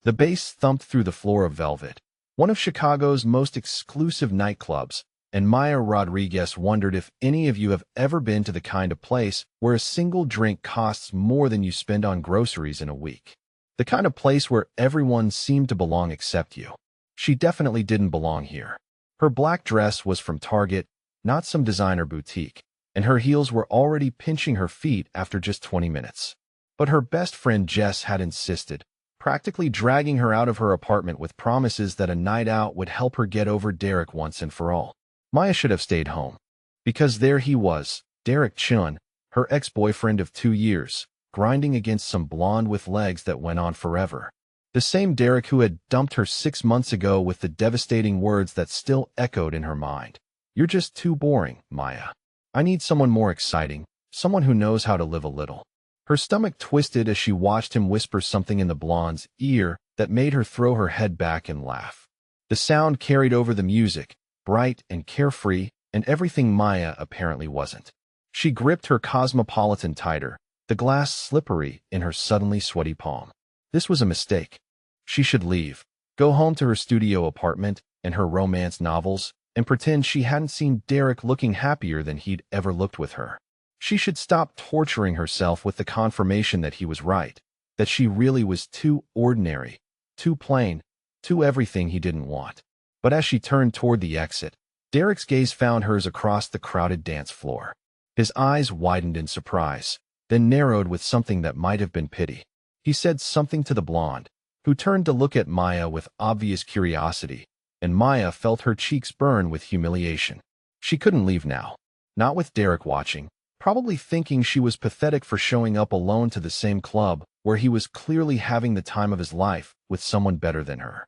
The bass thumped through the floor of Velvet, one of Chicago's most exclusive nightclubs, and Maya Rodriguez wondered if any of you have ever been to the kind of place where a single drink costs more than you spend on groceries in a week. The kind of place where everyone seemed to belong except you. She definitely didn't belong here. Her black dress was from Target, not some designer boutique, and her heels were already pinching her feet after just 20 minutes. But her best friend Jess had insisted, practically dragging her out of her apartment with promises that a night out would help her get over Derek once and for all. Maya should have stayed home. Because there he was, Derek Chun, her ex-boyfriend of 2 years, grinding against some blonde with legs that went on forever. The same Derek who had dumped her 6 months ago with the devastating words that still echoed in her mind. "You're just too boring, Maya. I need someone more exciting, someone who knows how to live a little." Her stomach twisted as she watched him whisper something in the blonde's ear that made her throw her head back and laugh. The sound carried over the music, bright and carefree, and everything Maya apparently wasn't. She gripped her Cosmopolitan tighter, the glass slippery in her suddenly sweaty palm. This was a mistake. She should leave, go home to her studio apartment and her romance novels, and pretend she hadn't seen Derek looking happier than he'd ever looked with her. She should stop torturing herself with the confirmation that he was right, that she really was too ordinary, too plain, too everything he didn't want. But as she turned toward the exit, Derek's gaze found hers across the crowded dance floor. His eyes widened in surprise, then narrowed with something that might have been pity. He said something to the blonde, who turned to look at Maya with obvious curiosity, and Maya felt her cheeks burn with humiliation. She couldn't leave now. Not with Derek watching, probably thinking she was pathetic for showing up alone to the same club where he was clearly having the time of his life with someone better than her.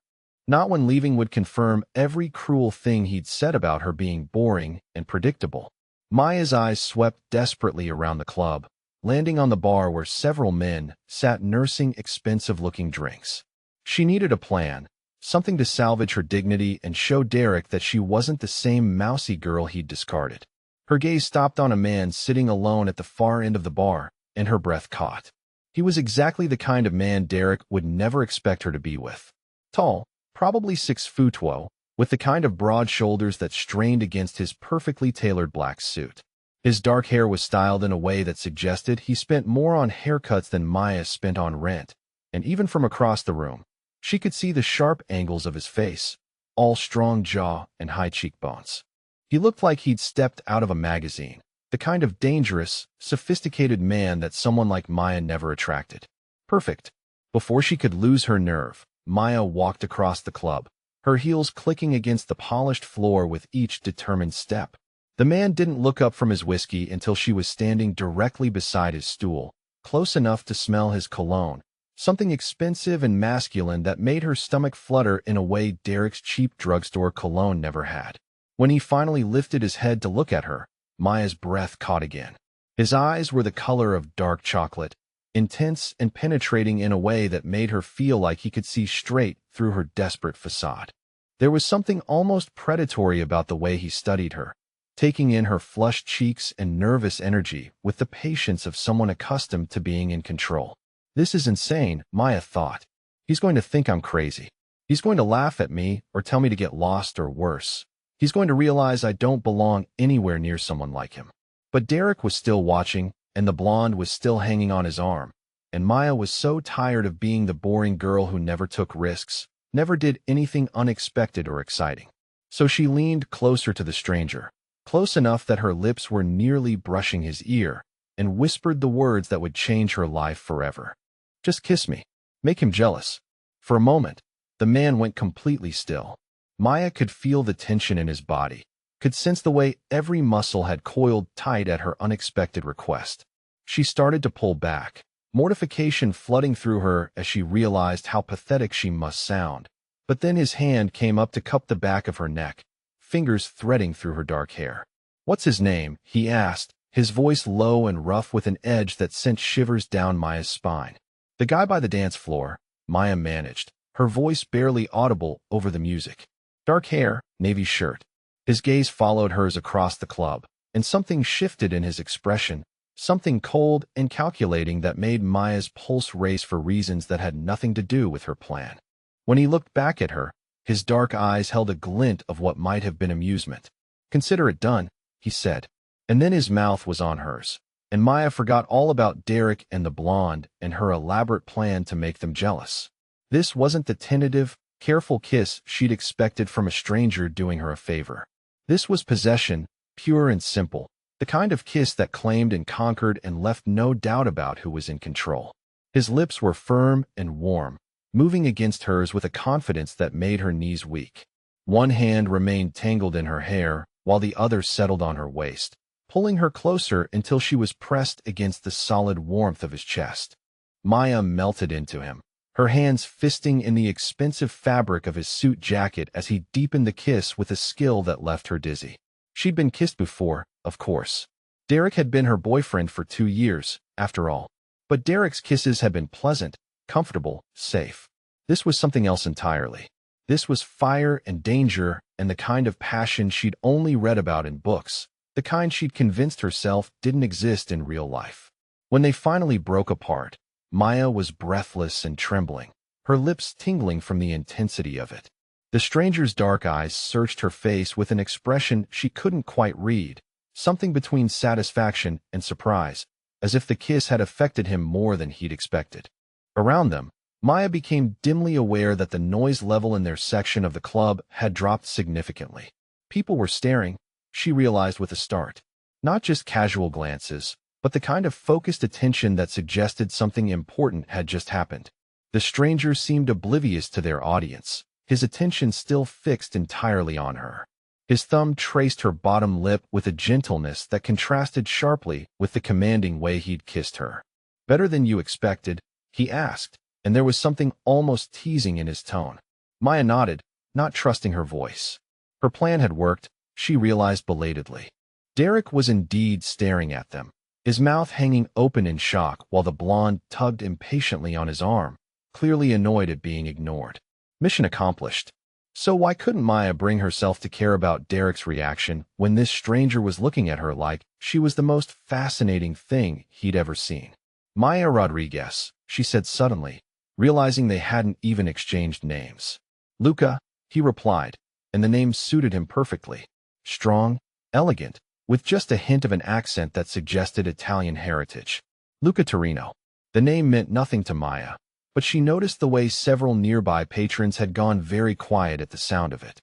Not when leaving would confirm every cruel thing he'd said about her being boring and predictable. Maya's eyes swept desperately around the club, landing on the bar where several men sat nursing expensive-looking drinks. She needed a plan, something to salvage her dignity and show Derek that she wasn't the same mousy girl he'd discarded. Her gaze stopped on a man sitting alone at the far end of the bar, and her breath caught. He was exactly the kind of man Derek would never expect her to be with. Tall, probably 6'2", with the kind of broad shoulders that strained against his perfectly tailored black suit. His dark hair was styled in a way that suggested he spent more on haircuts than Maya spent on rent, and even from across the room, she could see the sharp angles of his face, all strong jaw and high cheekbones. He looked like he'd stepped out of a magazine, the kind of dangerous, sophisticated man that someone like Maya never attracted. Perfect. Before she could lose her nerve, Maya walked across the club, her heels clicking against the polished floor with each determined step. The man didn't look up from his whiskey until she was standing directly beside his stool, close enough to smell his cologne, something expensive and masculine that made her stomach flutter in a way Derek's cheap drugstore cologne never had. When he finally lifted his head to look at her, Maya's breath caught again. His eyes were the color of dark chocolate, intense and penetrating in a way that made her feel like he could see straight through her desperate facade. There was something almost predatory about the way he studied her, taking in her flushed cheeks and nervous energy with the patience of someone accustomed to being in control. This is insane, Maya thought. He's going to think I'm crazy. He's going to laugh at me or tell me to get lost or worse. He's going to realize I don't belong anywhere near someone like him. But Derek was still watching, and the blonde was still hanging on his arm, and Maya was so tired of being the boring girl who never took risks, never did anything unexpected or exciting. So she leaned closer to the stranger, close enough that her lips were nearly brushing his ear, and whispered the words that would change her life forever. "Just kiss me. Make him jealous." For a moment, the man went completely still. Maya could feel the tension in his body, could sense the way every muscle had coiled tight at her unexpected request. She started to pull back, mortification flooding through her as she realized how pathetic she must sound. But then his hand came up to cup the back of her neck, fingers threading through her dark hair. "What's his name?" he asked, his voice low and rough with an edge that sent shivers down Maya's spine. "The guy by the dance floor," Maya managed, her voice barely audible over the music. Dark hair, navy shirt. His gaze followed hers across the club, and something shifted in his expression, something cold and calculating that made Maya's pulse race for reasons that had nothing to do with her plan. When he looked back at her, his dark eyes held a glint of what might have been amusement. "Consider it done," he said. And then his mouth was on hers, and Maya forgot all about Derek and the blonde and her elaborate plan to make them jealous. This wasn't the tentative, careful kiss she'd expected from a stranger doing her a favor. This was possession, pure and simple, the kind of kiss that claimed and conquered and left no doubt about who was in control. His lips were firm and warm, moving against hers with a confidence that made her knees weak. One hand remained tangled in her hair, while the other settled on her waist, pulling her closer until she was pressed against the solid warmth of his chest. Maya melted into him, her hands fisting in the expensive fabric of his suit jacket as he deepened the kiss with a skill that left her dizzy. She'd been kissed before, of course. Derek had been her boyfriend for 2 years, after all. But Derek's kisses had been pleasant, comfortable, safe. This was something else entirely. This was fire and danger and the kind of passion she'd only read about in books, the kind she'd convinced herself didn't exist in real life. When they finally broke apart, Maya was breathless and trembling, her lips tingling from the intensity of it. The stranger's dark eyes searched her face with an expression she couldn't quite read, something between satisfaction and surprise, as if the kiss had affected him more than he'd expected. Around them, Maya became dimly aware that the noise level in their section of the club had dropped significantly. People were staring, she realized with a start. Not just casual glances, but the kind of focused attention that suggested something important had just happened. The stranger seemed oblivious to their audience, his attention still fixed entirely on her. His thumb traced her bottom lip with a gentleness that contrasted sharply with the commanding way he'd kissed her. "Better than you expected?" he asked, and there was something almost teasing in his tone. Maya nodded, not trusting her voice. Her plan had worked, she realized belatedly. Derek was indeed staring at them, his mouth hanging open in shock while the blonde tugged impatiently on his arm, clearly annoyed at being ignored. Mission accomplished. So why couldn't Maya bring herself to care about Derek's reaction when this stranger was looking at her like she was the most fascinating thing he'd ever seen? "Maya Rodriguez," she said suddenly, realizing they hadn't even exchanged names. "Luca," he replied, and the name suited him perfectly. Strong, elegant, with just a hint of an accent that suggested Italian heritage. Luca Torino. The name meant nothing to Maya, but she noticed the way several nearby patrons had gone very quiet at the sound of it.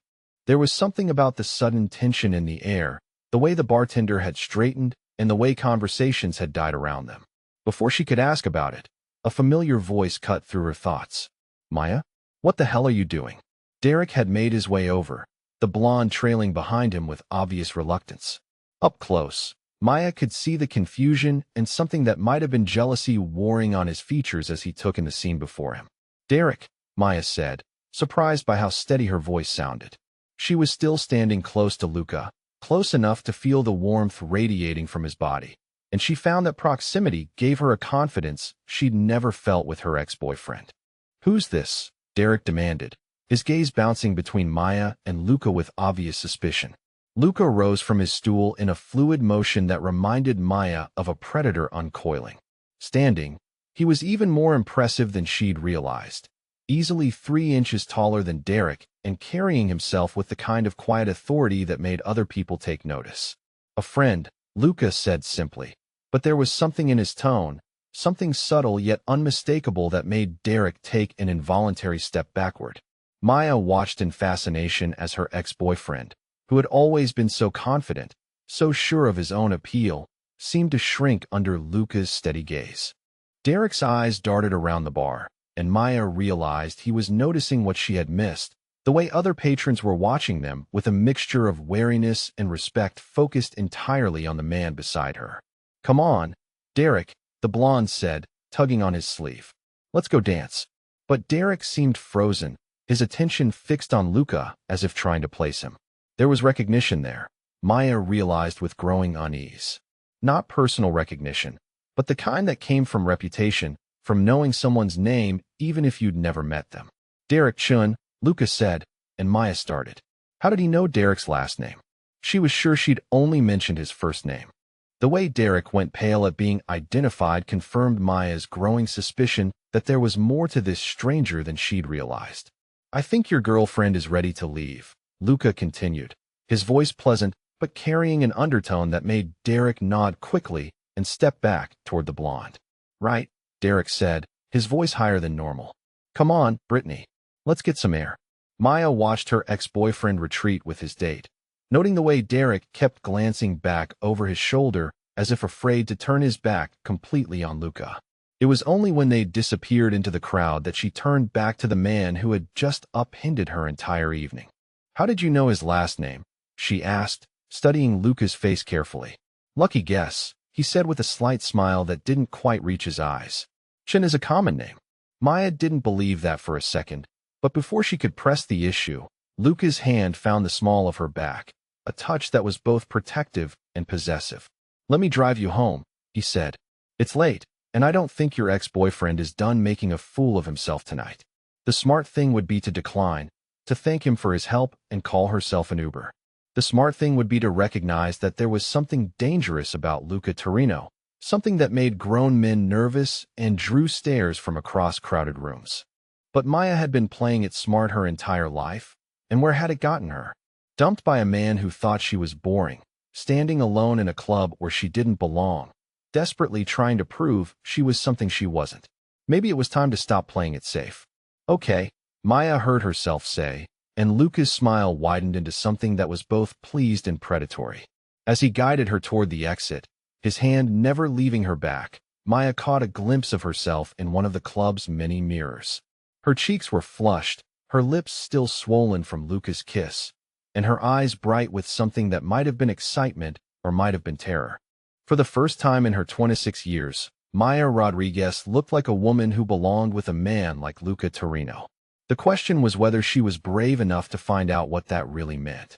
There was something about the sudden tension in the air, the way the bartender had straightened, and the way conversations had died around them. Before she could ask about it, a familiar voice cut through her thoughts. "Maya? What the hell are you doing?" Derek had made his way over, the blonde trailing behind him with obvious reluctance. Up close, Maya could see the confusion and something that might have been jealousy warring on his features as he took in the scene before him. "Derek," Maya said, surprised by how steady her voice sounded. She was still standing close to Luca, close enough to feel the warmth radiating from his body, and she found that proximity gave her a confidence she'd never felt with her ex-boyfriend. "Who's this?" Derek demanded, his gaze bouncing between Maya and Luca with obvious suspicion. Luca rose from his stool in a fluid motion that reminded Maya of a predator uncoiling. Standing, he was even more impressive than she'd realized, easily 3 inches taller than Derek and carrying himself with the kind of quiet authority that made other people take notice. "A friend," Luca said simply, but there was something in his tone, something subtle yet unmistakable that made Derek take an involuntary step backward. Maya watched in fascination as her ex-boyfriend, who had always been so confident, so sure of his own appeal, seemed to shrink under Luca's steady gaze. Derek's eyes darted around the bar, and Maya realized he was noticing what she had missed, the way other patrons were watching them with a mixture of wariness and respect focused entirely on the man beside her. "Come on, Derek," the blonde said, tugging on his sleeve. "Let's go dance." But Derek seemed frozen, his attention fixed on Luca as if trying to place him. There was recognition there, Maya realized with growing unease. Not personal recognition, but the kind that came from reputation, from knowing someone's name even if you'd never met them. "Derek Chun," Luca said, and Maya started. How did he know Derek's last name? She was sure she'd only mentioned his first name. The way Derek went pale at being identified confirmed Maya's growing suspicion that there was more to this stranger than she'd realized. I think your girlfriend is ready to leave, Luca continued, his voice pleasant but carrying an undertone that made Derek nod quickly and step back toward the blonde. Right, Derek said, his voice higher than normal. Come on, Brittany. Let's get some air. Maya watched her ex-boyfriend retreat with his date, noting the way Derek kept glancing back over his shoulder as if afraid to turn his back completely on Luca. It was only when they disappeared into the crowd that she turned back to the man who had just upended her entire evening. How did you know his last name? She asked, studying Luca's face carefully. Lucky guess, he said with a slight smile that didn't quite reach his eyes. Chin is a common name. Maya didn't believe that for a second, but before she could press the issue, Luca's hand found the small of her back, a touch that was both protective and possessive. Let me drive you home, he said. It's late, and I don't think your ex-boyfriend is done making a fool of himself tonight. The smart thing would be to decline, to thank him for his help and call herself an Uber. The smart thing would be to recognize that there was something dangerous about Luca Torino, something that made grown men nervous and drew stares from across crowded rooms. But Maya had been playing it smart her entire life, and where had it gotten her? Dumped by a man who thought she was boring, standing alone in a club where she didn't belong, desperately trying to prove she was something she wasn't. Maybe it was time to stop playing it safe. Okay, Maya heard herself say, and Luca's smile widened into something that was both pleased and predatory. As he guided her toward the exit, his hand never leaving her back, Maya caught a glimpse of herself in one of the club's many mirrors. Her cheeks were flushed, her lips still swollen from Luca's kiss, and her eyes bright with something that might have been excitement or might have been terror. For the first time in her 26 years, Maya Rodriguez looked like a woman who belonged with a man like Luca Torino. The question was whether she was brave enough to find out what that really meant.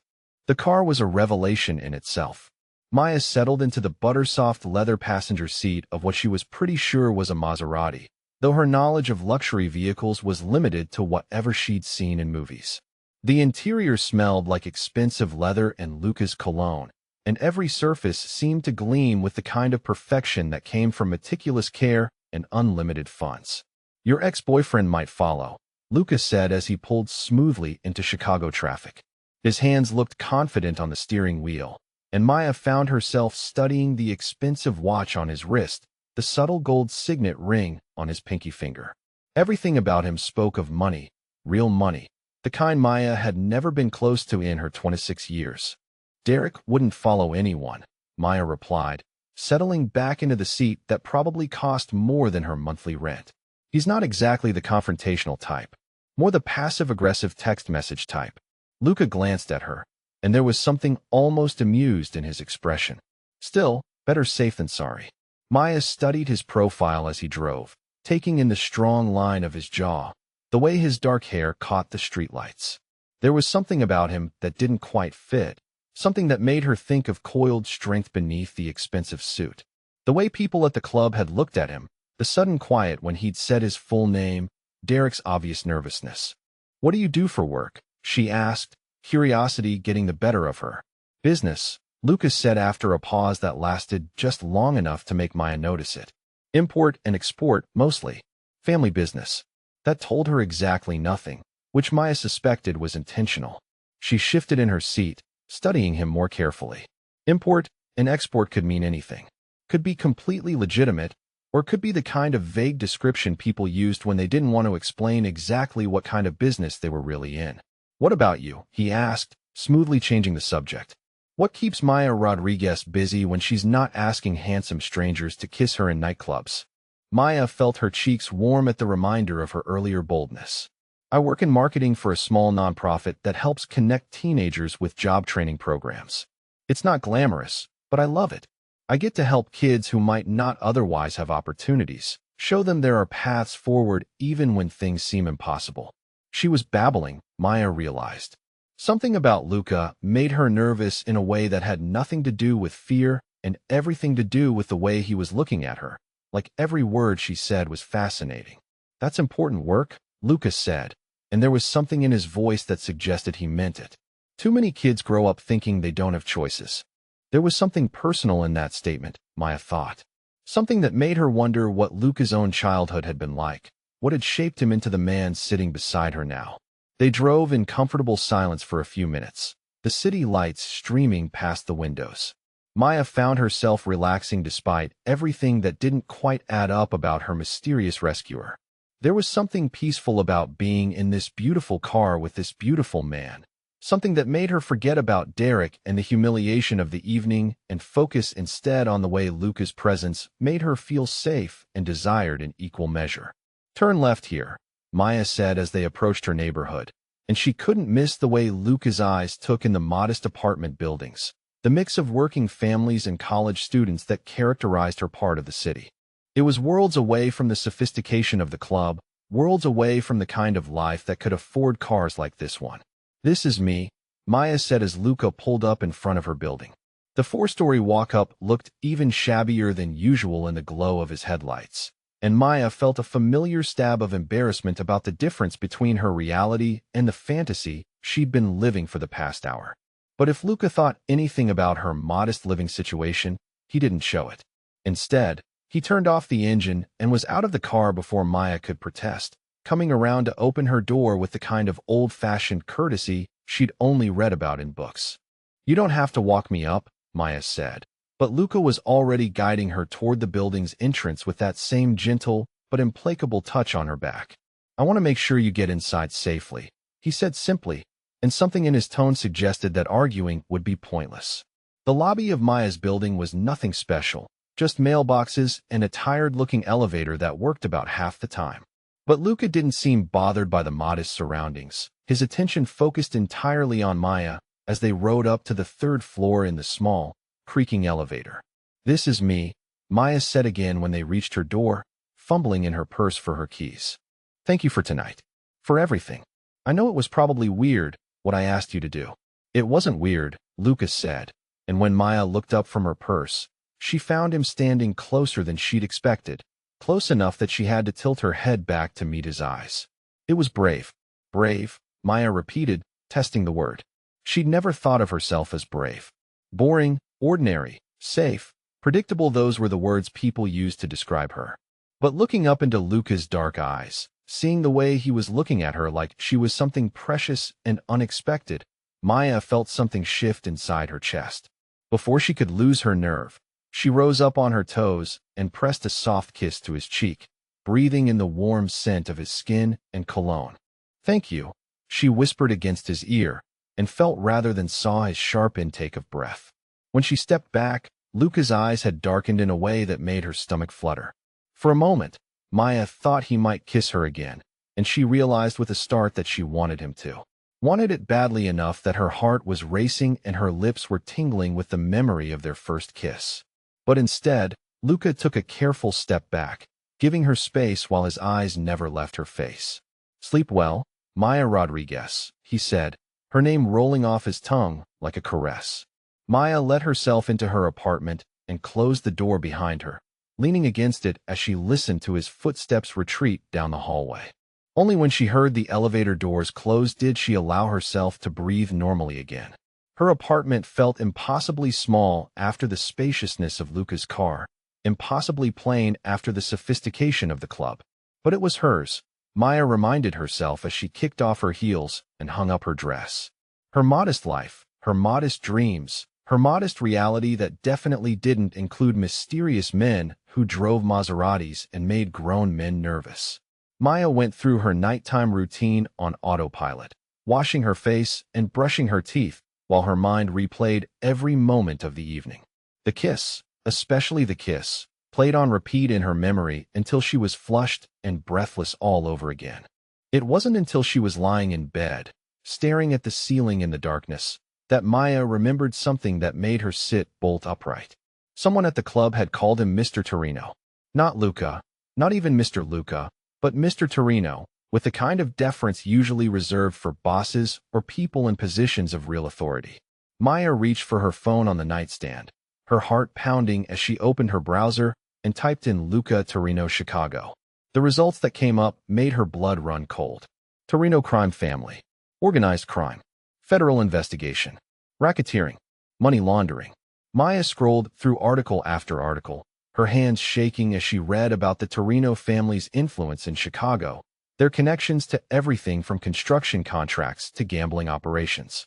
The car was a revelation in itself. Maya settled into the buttersoft leather passenger seat of what she was pretty sure was a Maserati, though her knowledge of luxury vehicles was limited to whatever she'd seen in movies. The interior smelled like expensive leather and Luca's cologne, and every surface seemed to gleam with the kind of perfection that came from meticulous care and unlimited funds. Your ex-boyfriend might follow, Luca said as he pulled smoothly into Chicago traffic. His hands looked confident on the steering wheel, and Maya found herself studying the expensive watch on his wrist, the subtle gold signet ring on his pinky finger. Everything about him spoke of money, real money, the kind Maya had never been close to in her 26 years. Derek wouldn't follow anyone, Maya replied, settling back into the seat that probably cost more than her monthly rent. He's not exactly the confrontational type, more the passive-aggressive text message type. Luca glanced at her, and there was something almost amused in his expression. Still, better safe than sorry. Maya studied his profile as he drove, taking in the strong line of his jaw, the way his dark hair caught the streetlights. There was something about him that didn't quite fit, something that made her think of coiled strength beneath the expensive suit. The way people at the club had looked at him, the sudden quiet when he'd said his full name, Derek's obvious nervousness. What do you do for work? She asked, curiosity getting the better of her. Business, Lucas said after a pause that lasted just long enough to make Maya notice it. Import and export, mostly. Family business. That told her exactly nothing, which Maya suspected was intentional. She shifted in her seat, studying him more carefully. Import and export could mean anything. Could be completely legitimate, or could be the kind of vague description people used when they didn't want to explain exactly what kind of business they were really in. What about you? He asked, smoothly changing the subject. What keeps Maya Rodriguez busy when she's not asking handsome strangers to kiss her in nightclubs? Maya felt her cheeks warm at the reminder of her earlier boldness. I work in marketing for a small nonprofit that helps connect teenagers with job training programs. It's not glamorous, but I love it. I get to help kids who might not otherwise have opportunities, show them there are paths forward even when things seem impossible. She was babbling, Maya realized. Something about Luca made her nervous in a way that had nothing to do with fear and everything to do with the way he was looking at her, like every word she said was fascinating. That's important work, Luca said, and there was something in his voice that suggested he meant it. Too many kids grow up thinking they don't have choices. There was something personal in that statement, Maya thought. Something that made her wonder what Luca's own childhood had been like, what had shaped him into the man sitting beside her now. They drove in comfortable silence for a few minutes, the city lights streaming past the windows. Maya found herself relaxing despite everything that didn't quite add up about her mysterious rescuer. There was something peaceful about being in this beautiful car with this beautiful man, something that made her forget about Derek and the humiliation of the evening and focus instead on the way Luca's presence made her feel safe and desired in equal measure. "Turn left here," Maya said as they approached her neighborhood, and she couldn't miss the way Luca's eyes took in the modest apartment buildings, the mix of working families and college students that characterized her part of the city. It was worlds away from the sophistication of the club, worlds away from the kind of life that could afford cars like this one. "This is me," Maya said as Luca pulled up in front of her building. The four-story walk-up looked even shabbier than usual in the glow of his headlights, and Maya felt a familiar stab of embarrassment about the difference between her reality and the fantasy she'd been living for the past hour. But if Luca thought anything about her modest living situation, he didn't show it. Instead, he turned off the engine and was out of the car before Maya could protest, coming around to open her door with the kind of old-fashioned courtesy she'd only read about in books. "You don't have to walk me up," Maya said. But Luca was already guiding her toward the building's entrance with that same gentle but implacable touch on her back. "I want to make sure you get inside safely," he said simply, and something in his tone suggested that arguing would be pointless. The lobby of Maya's building was nothing special, just mailboxes and a tired-looking elevator that worked about half the time. But Luca didn't seem bothered by the modest surroundings. His attention focused entirely on Maya as they rode up to the third floor in the small, creaking elevator. "This is me," Maya said again when they reached her door, fumbling in her purse for her keys. "Thank you for tonight. For everything. I know it was probably weird, what I asked you to do." "It wasn't weird," Lucas said, and when Maya looked up from her purse, she found him standing closer than she'd expected, close enough that she had to tilt her head back to meet his eyes. "It was brave." "Brave," Maya repeated, testing the word. She'd never thought of herself as brave. Boring, ordinary, safe, predictable, those were the words people used to describe her. But looking up into Luca's dark eyes, seeing the way he was looking at her like she was something precious and unexpected, Maya felt something shift inside her chest. Before she could lose her nerve, she rose up on her toes and pressed a soft kiss to his cheek, breathing in the warm scent of his skin and cologne. "Thank you," she whispered against his ear, and felt rather than saw his sharp intake of breath. When she stepped back, Luca's eyes had darkened in a way that made her stomach flutter. For a moment, Maya thought he might kiss her again, and she realized with a start that she wanted him to. Wanted it badly enough that her heart was racing and her lips were tingling with the memory of their first kiss. But instead, Luca took a careful step back, giving her space while his eyes never left her face. "Sleep well, Maya Rodriguez," he said, her name rolling off his tongue like a caress. Maya let herself into her apartment and closed the door behind her, leaning against it as she listened to his footsteps retreat down the hallway. Only when she heard the elevator doors close did she allow herself to breathe normally again. Her apartment felt impossibly small after the spaciousness of Luca's car, impossibly plain after the sophistication of the club. But it was hers, Maya reminded herself as she kicked off her heels and hung up her dress. Her modest life, her modest dreams, her modest reality that definitely didn't include mysterious men who drove Maseratis and made grown men nervous. Maya went through her nighttime routine on autopilot, washing her face and brushing her teeth, while her mind replayed every moment of the evening. The kiss, especially the kiss, played on repeat in her memory until she was flushed and breathless all over again. It wasn't until she was lying in bed, staring at the ceiling in the darkness, that Maya remembered something that made her sit bolt upright. Someone at the club had called him Mr. Torino. Not Luca, not even Mr. Luca, but Mr. Torino, with the kind of deference usually reserved for bosses or people in positions of real authority. Maya reached for her phone on the nightstand, her heart pounding as she opened her browser and typed in Luca Torino Chicago. The results that came up made her blood run cold. Torino crime family, organized crime, federal investigation, racketeering, money laundering. Maya scrolled through article after article, her hands shaking as she read about the Torino family's influence in Chicago, their connections to everything from construction contracts to gambling operations.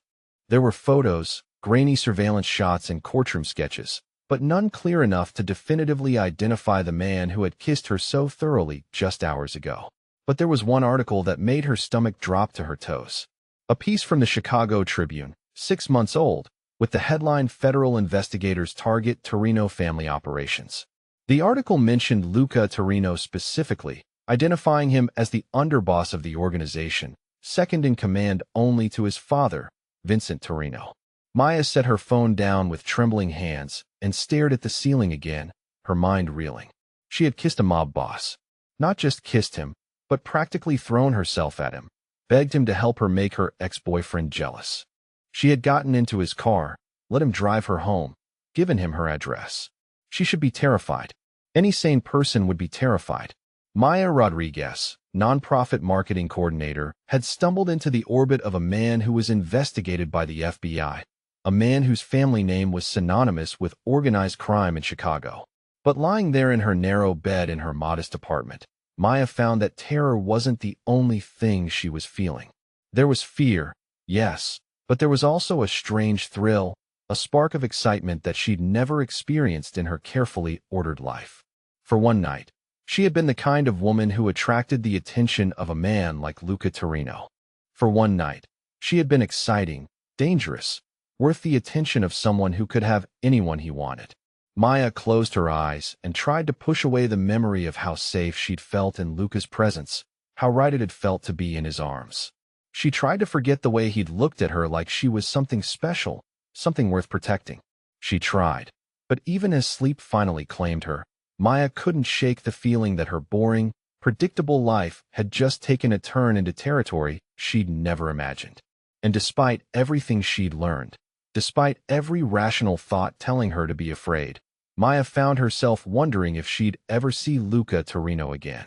There were photos, grainy surveillance shots, and courtroom sketches, but none clear enough to definitively identify the man who had kissed her so thoroughly just hours ago. But there was one article that made her stomach drop to her toes. A piece from the Chicago Tribune, 6 months old, with the headline "Federal Investigators Target Torino Family Operations." The article mentioned Luca Torino specifically, identifying him as the underboss of the organization, second in command only to his father, Vincent Torino. Maya set her phone down with trembling hands and stared at the ceiling again, her mind reeling. She had kissed a mob boss. Not just kissed him, but practically thrown herself at him, begged him to help her make her ex-boyfriend jealous. She had gotten into his car, let him drive her home, given him her address. She should be terrified. Any sane person would be terrified. Maya Rodriguez, nonprofit marketing coordinator, had stumbled into the orbit of a man who was investigated by the FBI, a man whose family name was synonymous with organized crime in Chicago. But lying there in her narrow bed in her modest apartment, Maya found that terror wasn't the only thing she was feeling. There was fear, yes, but there was also a strange thrill, a spark of excitement that she'd never experienced in her carefully ordered life. For one night, she had been the kind of woman who attracted the attention of a man like Luca Torino. For one night, she had been exciting, dangerous, worth the attention of someone who could have anyone he wanted. Maya closed her eyes and tried to push away the memory of how safe she'd felt in Luca's presence, how right it had felt to be in his arms. She tried to forget the way he'd looked at her like she was something special, something worth protecting. She tried. But even as sleep finally claimed her, Maya couldn't shake the feeling that her boring, predictable life had just taken a turn into territory she'd never imagined. And despite everything she'd learned, despite every rational thought telling her to be afraid, Maya found herself wondering if she'd ever see Luca Torino again.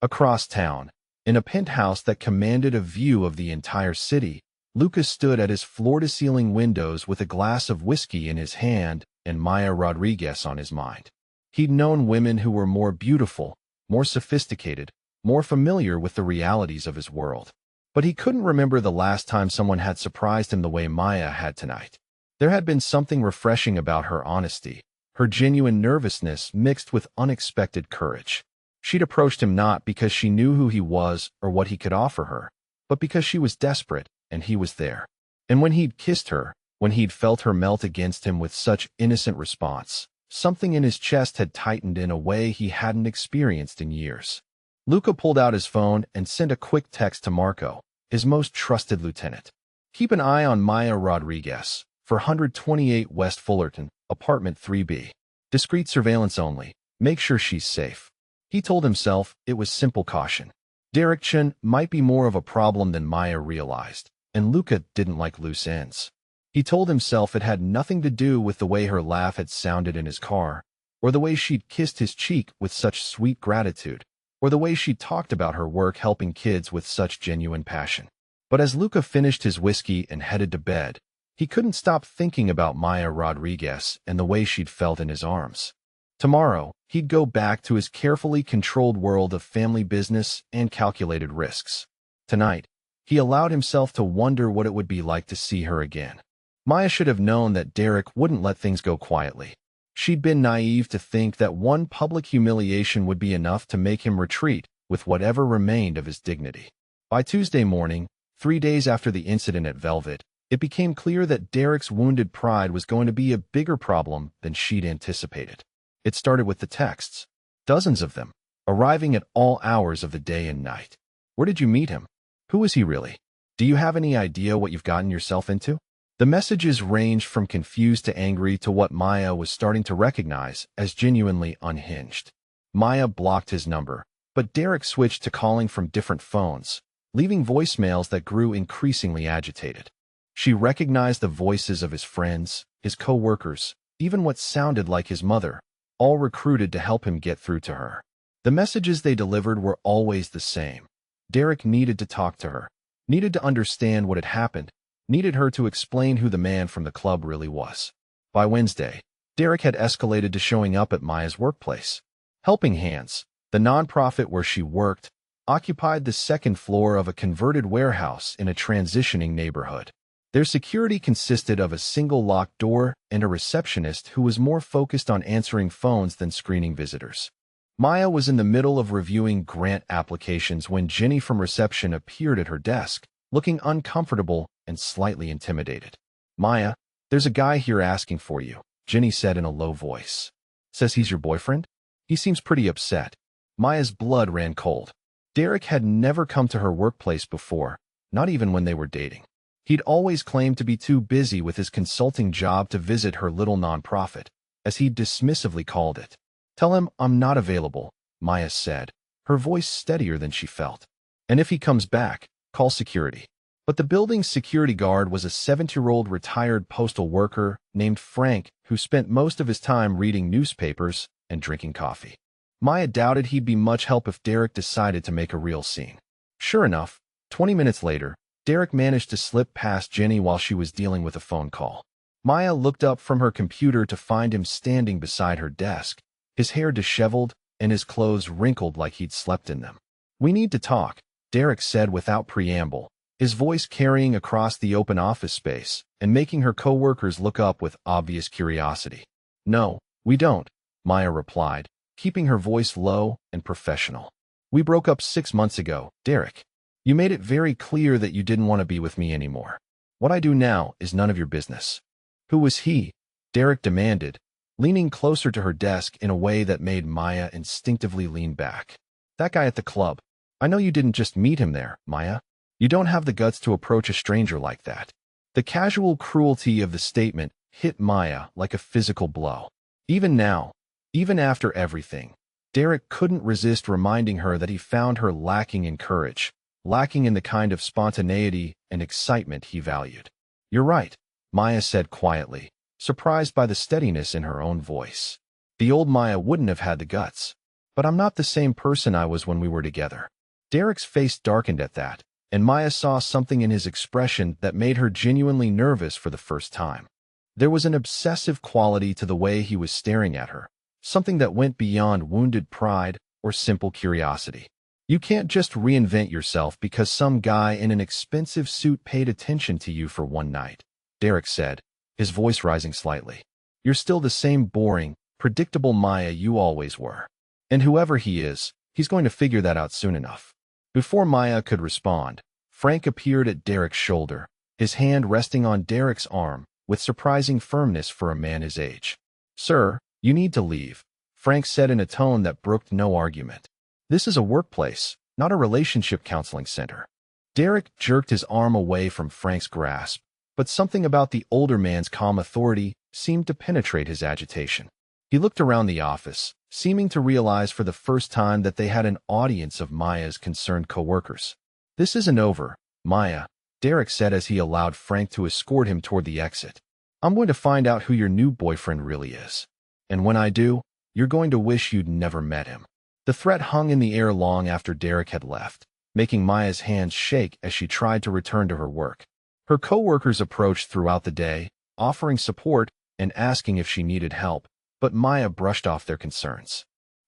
Across town, in a penthouse that commanded a view of the entire city, Luca stood at his floor-to-ceiling windows with a glass of whiskey in his hand and Maya Rodriguez on his mind. He'd known women who were more beautiful, more sophisticated, more familiar with the realities of his world. But he couldn't remember the last time someone had surprised him the way Maya had tonight. There had been something refreshing about her honesty, her genuine nervousness mixed with unexpected courage. She'd approached him not because she knew who he was or what he could offer her, but because she was desperate and he was there. And when he'd kissed her, when he'd felt her melt against him with such innocent response, something in his chest had tightened in a way he hadn't experienced in years. Luca pulled out his phone and sent a quick text to Marco, his most trusted lieutenant. "Keep an eye on Maya Rodriguez, for 128 West Fullerton, apartment 3B. Discreet surveillance only. Make sure she's safe." He told himself it was simple caution. Derek Chen might be more of a problem than Maya realized, and Luca didn't like loose ends. He told himself it had nothing to do with the way her laugh had sounded in his car, or the way she'd kissed his cheek with such sweet gratitude, or the way she'd talked about her work helping kids with such genuine passion. But as Luca finished his whiskey and headed to bed, he couldn't stop thinking about Maya Rodriguez and the way she'd felt in his arms. Tomorrow, he'd go back to his carefully controlled world of family business and calculated risks. Tonight, he allowed himself to wonder what it would be like to see her again. Maya should have known that Derek wouldn't let things go quietly. She'd been naive to think that one public humiliation would be enough to make him retreat with whatever remained of his dignity. By Tuesday morning, 3 days after the incident at Velvet, it became clear that Derek's wounded pride was going to be a bigger problem than she'd anticipated. It started with the texts, dozens of them, arriving at all hours of the day and night. Where did you meet him? Who is he really? Do you have any idea what you've gotten yourself into? The messages ranged from confused to angry to what Maya was starting to recognize as genuinely unhinged. Maya blocked his number, but Derek switched to calling from different phones, leaving voicemails that grew increasingly agitated. She recognized the voices of his friends, his co-workers, even what sounded like his mother, all recruited to help him get through to her. The messages they delivered were always the same. Derek needed to talk to her, needed to understand what had happened, needed her to explain who the man from the club really was. By Wednesday, Derek had escalated to showing up at Maya's workplace. Helping Hands, the nonprofit where she worked, occupied the second floor of a converted warehouse in a transitioning neighborhood. Their security consisted of a single locked door and a receptionist who was more focused on answering phones than screening visitors. Maya was in the middle of reviewing grant applications when Jenny from reception appeared at her desk, looking uncomfortable and slightly intimidated. "Maya, there's a guy here asking for you," Jenny said in a low voice. "Says he's your boyfriend? He seems pretty upset." Maya's blood ran cold. Derek had never come to her workplace before, not even when they were dating. He'd always claimed to be too busy with his consulting job to visit her little nonprofit, as he dismissively called it. "Tell him I'm not available," Maya said, her voice steadier than she felt. "And if he comes back, call security." But the building's security guard was a 70-year-old retired postal worker named Frank who spent most of his time reading newspapers and drinking coffee. Maya doubted he'd be much help if Derek decided to make a real scene. Sure enough, 20 minutes later, Derek managed to slip past Jenny while she was dealing with a phone call. Maya looked up from her computer to find him standing beside her desk, his hair disheveled and his clothes wrinkled like he'd slept in them. "We need to talk," Derek said without preamble, his voice carrying across the open office space and making her coworkers look up with obvious curiosity. "No, we don't," Maya replied, keeping her voice low and professional. "We broke up 6 months ago, Derek. You made it very clear that you didn't want to be with me anymore. What I do now is none of your business." "Who was he?" Derek demanded, leaning closer to her desk in a way that made Maya instinctively lean back. "That guy at the club. I know you didn't just meet him there, Maya. You don't have the guts to approach a stranger like that." The casual cruelty of the statement hit Maya like a physical blow. Even now, even after everything, Derek couldn't resist reminding her that he found her lacking in courage, lacking in the kind of spontaneity and excitement he valued. "You're right," Maya said quietly, surprised by the steadiness in her own voice. "The old Maya wouldn't have had the guts. But I'm not the same person I was when we were together." Derek's face darkened at that, and Maya saw something in his expression that made her genuinely nervous for the first time. There was an obsessive quality to the way he was staring at her, something that went beyond wounded pride or simple curiosity. "You can't just reinvent yourself because some guy in an expensive suit paid attention to you for one night," Derek said, his voice rising slightly. "You're still the same boring, predictable Maya you always were. And whoever he is, he's going to figure that out soon enough." Before Maya could respond, Frank appeared at Derek's shoulder, his hand resting on Derek's arm with surprising firmness for a man his age. "Sir, you need to leave," Frank said in a tone that brooked no argument. "This is a workplace, not a relationship counseling center." Derek jerked his arm away from Frank's grasp, but something about the older man's calm authority seemed to penetrate his agitation. He looked around the office, seeming to realize for the first time that they had an audience of Maya's concerned coworkers. "This isn't over, Maya," Derek said as he allowed Frank to escort him toward the exit. "I'm going to find out who your new boyfriend really is. And when I do, you're going to wish you'd never met him." The threat hung in the air long after Derek had left, making Maya's hands shake as she tried to return to her work. Her coworkers approached throughout the day, offering support and asking if she needed help, but Maya brushed off their concerns.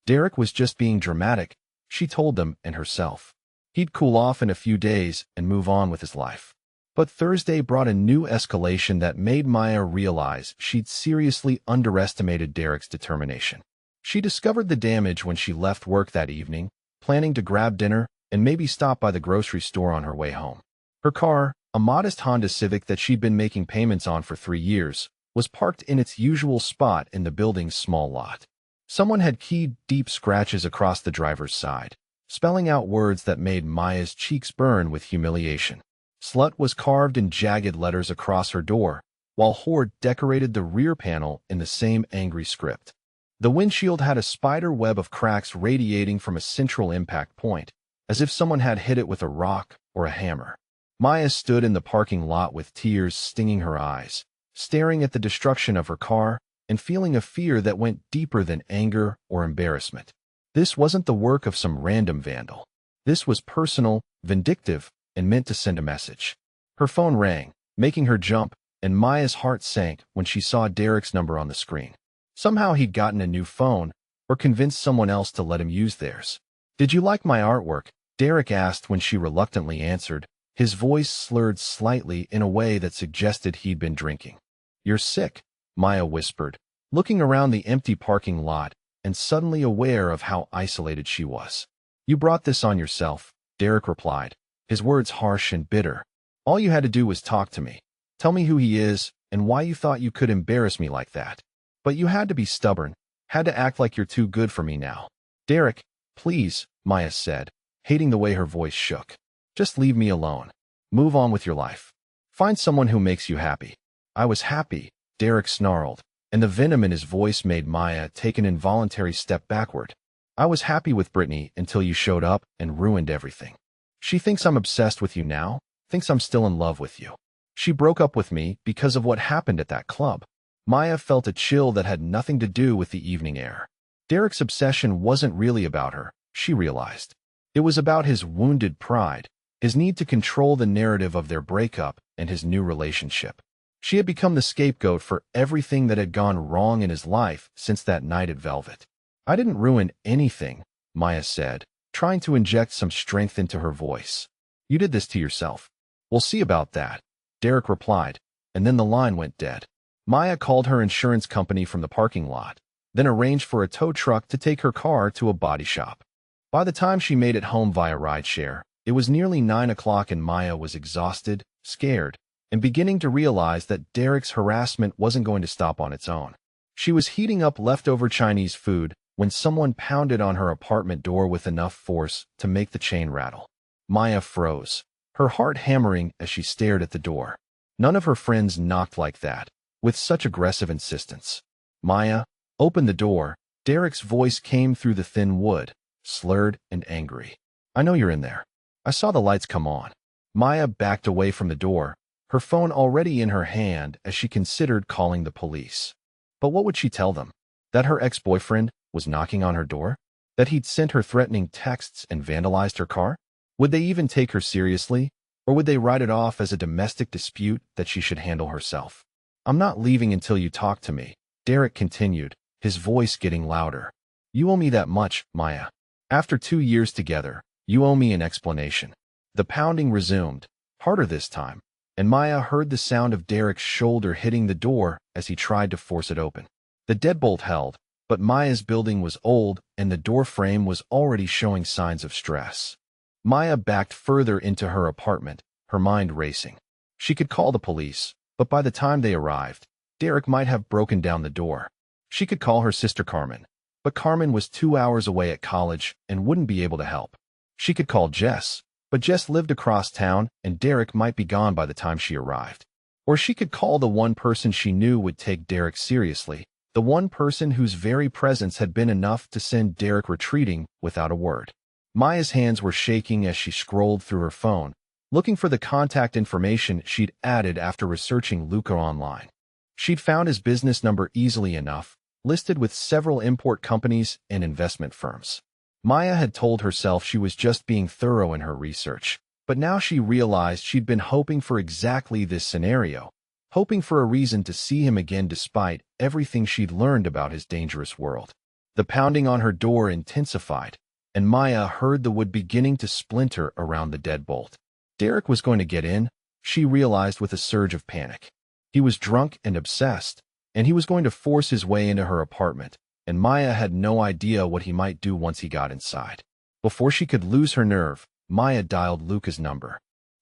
Derek was just being dramatic, she told them and herself. He'd cool off in a few days and move on with his life. But Thursday brought a new escalation that made Maya realize she'd seriously underestimated Derek's determination. She discovered the damage when she left work that evening, planning to grab dinner and maybe stop by the grocery store on her way home. Her car, a modest Honda Civic that she'd been making payments on for 3 years, was parked in its usual spot in the building's small lot. Someone had keyed deep scratches across the driver's side, spelling out words that made Maya's cheeks burn with humiliation. "Slut" was carved in jagged letters across her door, while "whore" decorated the rear panel in the same angry script. The windshield had a spider web of cracks radiating from a central impact point, as if someone had hit it with a rock or a hammer. Maya stood in the parking lot with tears stinging her eyes, staring at the destruction of her car and feeling a fear that went deeper than anger or embarrassment. This wasn't the work of some random vandal. This was personal, vindictive, and meant to send a message. Her phone rang, making her jump, and Maya's heart sank when she saw Derek's number on the screen. Somehow he'd gotten a new phone, or convinced someone else to let him use theirs. "Did you like my artwork?" Derek asked when she reluctantly answered, his voice slurred slightly in a way that suggested he'd been drinking. "You're sick," Maya whispered, looking around the empty parking lot and suddenly aware of how isolated she was. "You brought this on yourself," Derek replied, his words harsh and bitter. "All you had to do was talk to me. Tell me who he is and why you thought you could embarrass me like that. But you had to be stubborn, had to act like you're too good for me now." "Derek, please," Maya said, hating the way her voice shook. "Just leave me alone. Move on with your life. Find someone who makes you happy." "I was happy," Derek snarled, and the venom in his voice made Maya take an involuntary step backward. "I was happy with Brittany until you showed up and ruined everything. She thinks I'm obsessed with you now, thinks I'm still in love with you. She broke up with me because of what happened at that club." Maya felt a chill that had nothing to do with the evening air. Derek's obsession wasn't really about her, she realized. It was about his wounded pride, his need to control the narrative of their breakup and his new relationship. She had become the scapegoat for everything that had gone wrong in his life since that night at Velvet. "I didn't ruin anything," Maya said, trying to inject some strength into her voice. "You did this to yourself." "We'll see about that," Derek replied, and then the line went dead. Maya called her insurance company from the parking lot, then arranged for a tow truck to take her car to a body shop. By the time she made it home via rideshare, it was nearly 9 o'clock and Maya was exhausted, scared, and beginning to realize that Derek's harassment wasn't going to stop on its own. She was heating up leftover Chinese food when someone pounded on her apartment door with enough force to make the chain rattle. Maya froze, her heart hammering as she stared at the door. None of her friends knocked like that, with such aggressive insistence. "Maya, open the door." Derek's voice came through the thin wood, slurred and angry. "I know you're in there. I saw the lights come on." Maya backed away from the door, her phone already in her hand as she considered calling the police. But what would she tell them? That her ex-boyfriend was knocking on her door? That he'd sent her threatening texts and vandalized her car? Would they even take her seriously? Or would they write it off as a domestic dispute that she should handle herself? "I'm not leaving until you talk to me," Derek continued, his voice getting louder. "You owe me that much, Maya. After 2 years together, you owe me an explanation." The pounding resumed, harder this time, and Maya heard the sound of Derek's shoulder hitting the door as he tried to force it open. The deadbolt held, but Maya's building was old and the door frame was already showing signs of stress. Maya backed further into her apartment, her mind racing. She could call the police, but by the time they arrived, Derek might have broken down the door. She could call her sister Carmen, but Carmen was 2 hours away at college and wouldn't be able to help. She could call Jess, but Jess lived across town and Derek might be gone by the time she arrived. Or she could call the one person she knew would take Derek seriously, the one person whose very presence had been enough to send Derek retreating without a word. Maya's hands were shaking as she scrolled through her phone, looking for the contact information she'd added after researching Luca online. She'd found his business number easily enough, listed with several import companies and investment firms. Maya had told herself she was just being thorough in her research, but now she realized she'd been hoping for exactly this scenario, hoping for a reason to see him again despite everything she'd learned about his dangerous world. The pounding on her door intensified, and Maya heard the wood beginning to splinter around the deadbolt. Derek was going to get in, she realized with a surge of panic. He was drunk and obsessed, and he was going to force his way into her apartment, and Maya had no idea what he might do once he got inside. Before she could lose her nerve, Maya dialed Luca's number.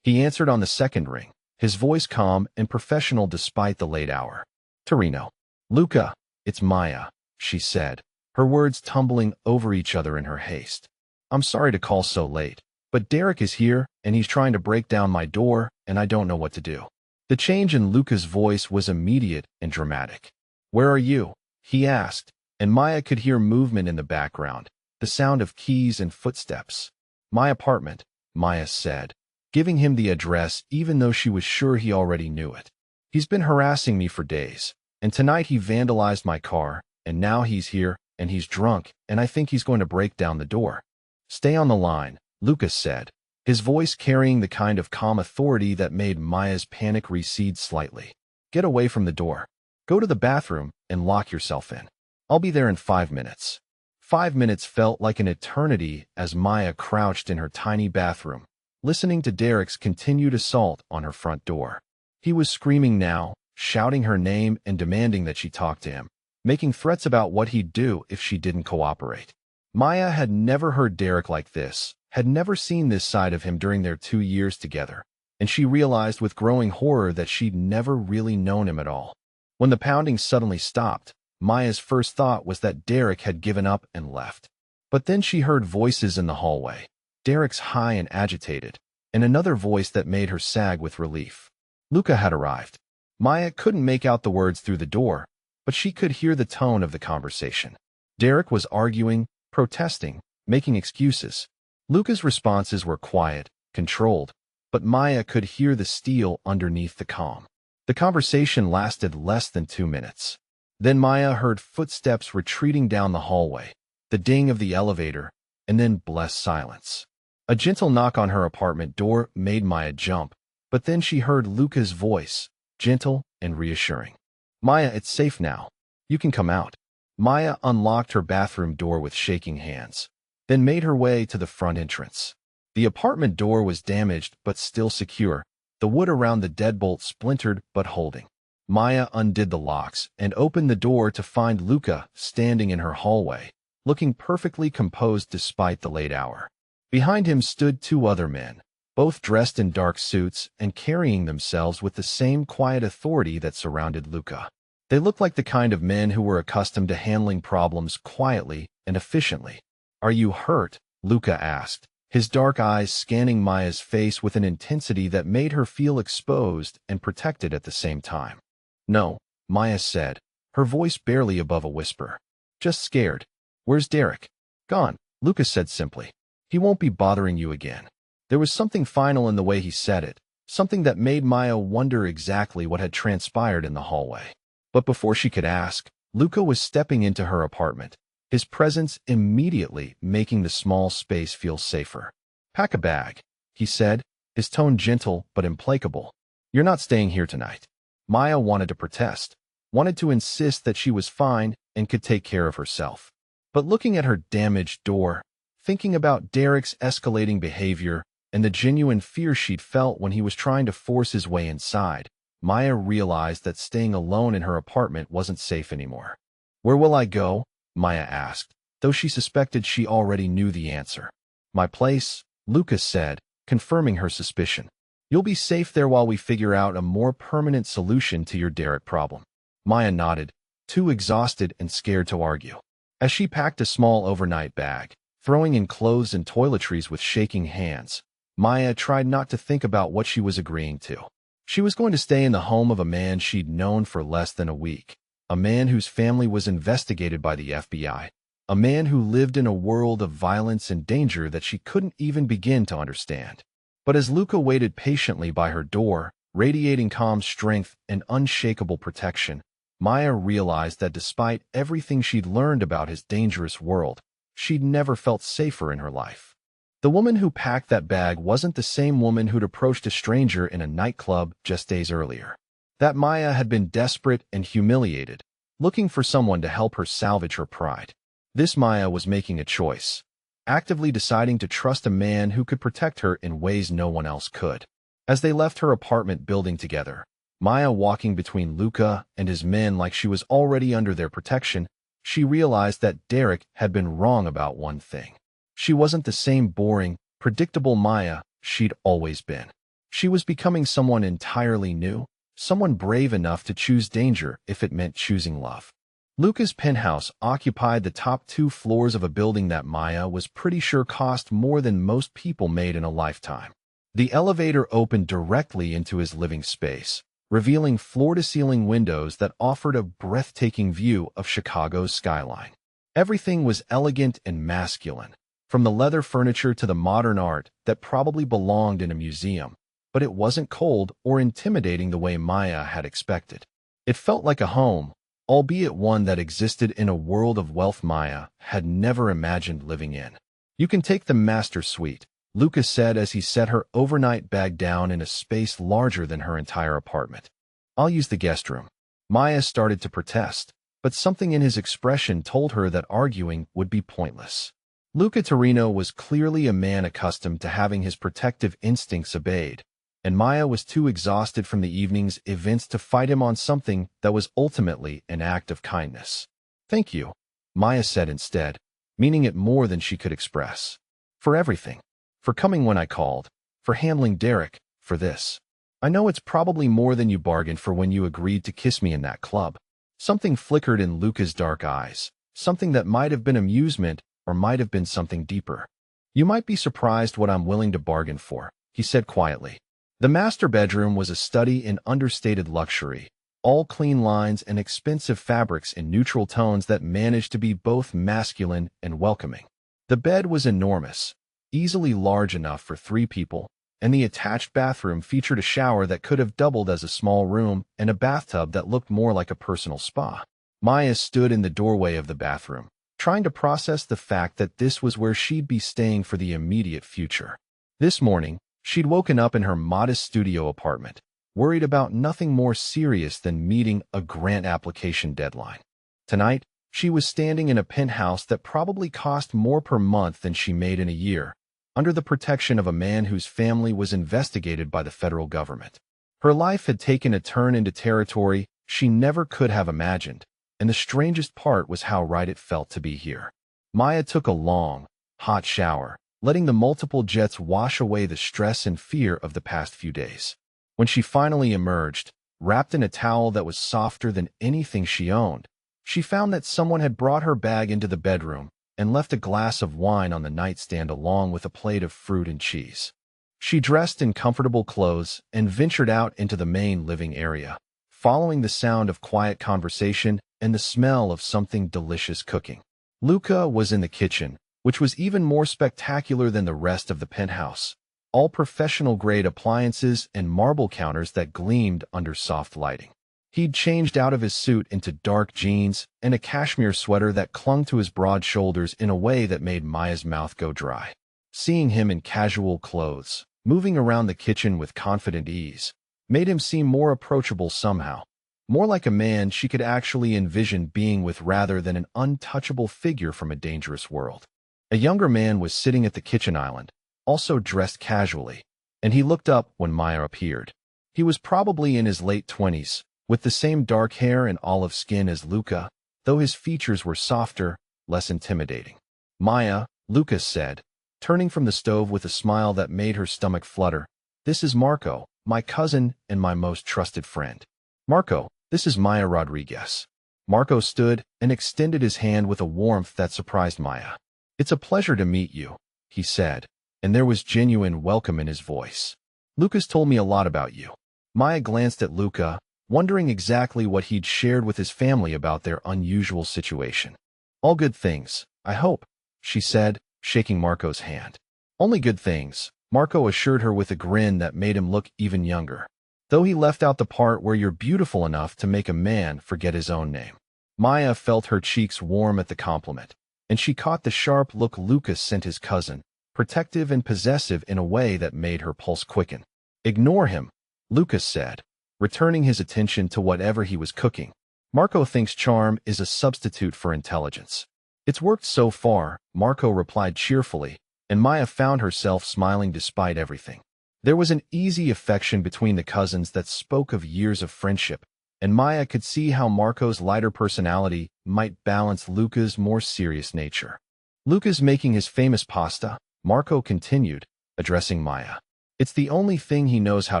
He answered on the second ring, his voice calm and professional despite the late hour. "Torino." "Luca, it's Maya," she said, her words tumbling over each other in her haste. "I'm sorry to call so late, but Derek is here and he's trying to break down my door and I don't know what to do." The change in Luca's voice was immediate and dramatic. "Where are you?" he asked, and Maya could hear movement in the background, the sound of keys and footsteps. "My apartment," Maya said, giving him the address even though she was sure he already knew it. "He's been harassing me for days, and tonight he vandalized my car, and now he's here, and he's drunk, and I think he's going to break down the door." "Stay on the line," Lucas said, his voice carrying the kind of calm authority that made Maya's panic recede slightly. "Get away from the door. Go to the bathroom and lock yourself in. I'll be there in 5 minutes." 5 minutes felt like an eternity as Maya crouched in her tiny bathroom, listening to Derek's continued assault on her front door. He was screaming now, shouting her name and demanding that she talk to him, making threats about what he'd do if she didn't cooperate. Maya had never heard Derek like this, had never seen this side of him during their 2 years together, and she realized with growing horror that she'd never really known him at all. When the pounding suddenly stopped, Maya's first thought was that Derek had given up and left. But then she heard voices in the hallway, Derek's high and agitated, and another voice that made her sag with relief. Luca had arrived. Maya couldn't make out the words through the door, but she could hear the tone of the conversation. Derek was arguing, protesting, making excuses. Luca's responses were quiet, controlled, but Maya could hear the steel underneath the calm. The conversation lasted less than 2 minutes. Then Maya heard footsteps retreating down the hallway, the ding of the elevator, and then blessed silence. A gentle knock on her apartment door made Maya jump, but then she heard Luca's voice, gentle and reassuring. "Maya, it's safe now. You can come out." Maya unlocked her bathroom door with shaking hands, then made her way to the front entrance. The apartment door was damaged but still secure, the wood around the deadbolt splintered but holding. Maya undid the locks and opened the door to find Luca standing in her hallway, looking perfectly composed despite the late hour. Behind him stood 2 other men, both dressed in dark suits and carrying themselves with the same quiet authority that surrounded Luca. They looked like the kind of men who were accustomed to handling problems quietly and efficiently. "Are you hurt?" Luca asked, his dark eyes scanning Maya's face with an intensity that made her feel exposed and protected at the same time. "No," Maya said, her voice barely above a whisper. "Just scared." "Where's Derek?" "Gone," Luca said simply. "He won't be bothering you again." There was something final in the way he said it, something that made Maya wonder exactly what had transpired in the hallway. But before she could ask, Luca was stepping into her apartment, his presence immediately making the small space feel safer. "Pack a bag," he said, his tone gentle but implacable. "You're not staying here tonight." Maya wanted to protest, wanted to insist that she was fine and could take care of herself. But looking at her damaged door, thinking about Derek's escalating behavior and the genuine fear she'd felt when he was trying to force his way inside, Maya realized that staying alone in her apartment wasn't safe anymore. "Where will I go?" Maya asked, though she suspected she already knew the answer. "My place," Lucas said, confirming her suspicion. "You'll be safe there while we figure out a more permanent solution to your Derek problem." Maya nodded, too exhausted and scared to argue. As she packed a small overnight bag, throwing in clothes and toiletries with shaking hands, Maya tried not to think about what she was agreeing to. She was going to stay in the home of a man she'd known for less than a week, a man whose family was investigated by the FBI, a man who lived in a world of violence and danger that she couldn't even begin to understand. But as Luca waited patiently by her door, radiating calm strength and unshakable protection, Maya realized that despite everything she'd learned about his dangerous world, she'd never felt safer in her life. The woman who packed that bag wasn't the same woman who'd approached a stranger in a nightclub just days earlier. That Maya had been desperate and humiliated, looking for someone to help her salvage her pride. This Maya was making a choice, actively deciding to trust a man who could protect her in ways no one else could. As they left her apartment building together, Maya walking between Luca and his men like she was already under their protection, she realized that Derek had been wrong about one thing. She wasn't the same boring, predictable Maya she'd always been. She was becoming someone entirely new, someone brave enough to choose danger if it meant choosing love. Luca's penthouse occupied the top 2 floors of a building that Maya was pretty sure cost more than most people made in a lifetime. The elevator opened directly into his living space, revealing floor-to-ceiling windows that offered a breathtaking view of Chicago's skyline. Everything was elegant and masculine, from the leather furniture to the modern art that probably belonged in a museum, but it wasn't cold or intimidating the way Maya had expected. It felt like a home, albeit one that existed in a world of wealth Maya had never imagined living in. "You can take the master suite," Lucas said as he set her overnight bag down in a space larger than her entire apartment. "I'll use the guest room." Maya started to protest, but something in his expression told her that arguing would be pointless. Luca Torino was clearly a man accustomed to having his protective instincts obeyed, and Maya was too exhausted from the evening's events to fight him on something that was ultimately an act of kindness. "Thank you," Maya said instead, meaning it more than she could express. "For everything. For coming when I called. For handling Derek. For this. I know it's probably more than you bargained for when you agreed to kiss me in that club." Something flickered in Luca's dark eyes, something that might have been amusement or might have been something deeper. "You might be surprised what I'm willing to bargain for," he said quietly. The master bedroom was a study in understated luxury, all clean lines and expensive fabrics in neutral tones that managed to be both masculine and welcoming. The bed was enormous, easily large enough for 3 people, and the attached bathroom featured a shower that could have doubled as a small room and a bathtub that looked more like a personal spa. Maya stood in the doorway of the bathroom, trying to process the fact that this was where she'd be staying for the immediate future. This morning, she'd woken up in her modest studio apartment, worried about nothing more serious than meeting a grant application deadline. Tonight, she was standing in a penthouse that probably cost more per month than she made in a year, under the protection of a man whose family was investigated by the federal government. Her life had taken a turn into territory she never could have imagined, and the strangest part was how right it felt to be here. Maya took a long, hot shower, letting the multiple jets wash away the stress and fear of the past few days. When she finally emerged, wrapped in a towel that was softer than anything she owned, she found that someone had brought her bag into the bedroom and left a glass of wine on the nightstand along with a plate of fruit and cheese. She dressed in comfortable clothes and ventured out into the main living area, following the sound of quiet conversation and the smell of something delicious cooking. Luca was in the kitchen, which was even more spectacular than the rest of the penthouse, all professional-grade appliances and marble counters that gleamed under soft lighting. He'd changed out of his suit into dark jeans and a cashmere sweater that clung to his broad shoulders in a way that made Maya's mouth go dry. Seeing him in casual clothes, moving around the kitchen with confident ease, made him seem more approachable somehow, more like a man she could actually envision being with rather than an untouchable figure from a dangerous world. A younger man was sitting at the kitchen island, also dressed casually, and he looked up when Maya appeared. He was probably in his late 20s, with the same dark hair and olive skin as Luca, though his features were softer, less intimidating. "Maya," Luca said, turning from the stove with a smile that made her stomach flutter, "this is Marco, my cousin and my most trusted friend." "Marco, this is Maya Rodriguez." Marco stood and extended his hand with a warmth that surprised Maya. "It's a pleasure to meet you," he said, and there was genuine welcome in his voice. "Luca's told me a lot about you." Maya glanced at Luca, wondering exactly what he'd shared with his family about their unusual situation. "All good things, I hope," she said, shaking Marco's hand. "Only good things," Marco assured her with a grin that made him look even younger, though he left out the part where you're beautiful enough to make a man forget his own name. Maya felt her cheeks warm at the compliment, and she caught the sharp look Lucas sent his cousin, protective and possessive in a way that made her pulse quicken. "Ignore him," Lucas said, returning his attention to whatever he was cooking. "Marco thinks charm is a substitute for intelligence." "It's worked so far," Marco replied cheerfully, and Maya found herself smiling despite everything. There was an easy affection between the cousins that spoke of years of friendship, and Maya could see how Marco's lighter personality might balance Luca's more serious nature. "Luca's making his famous pasta," Marco continued, addressing Maya. "It's the only thing he knows how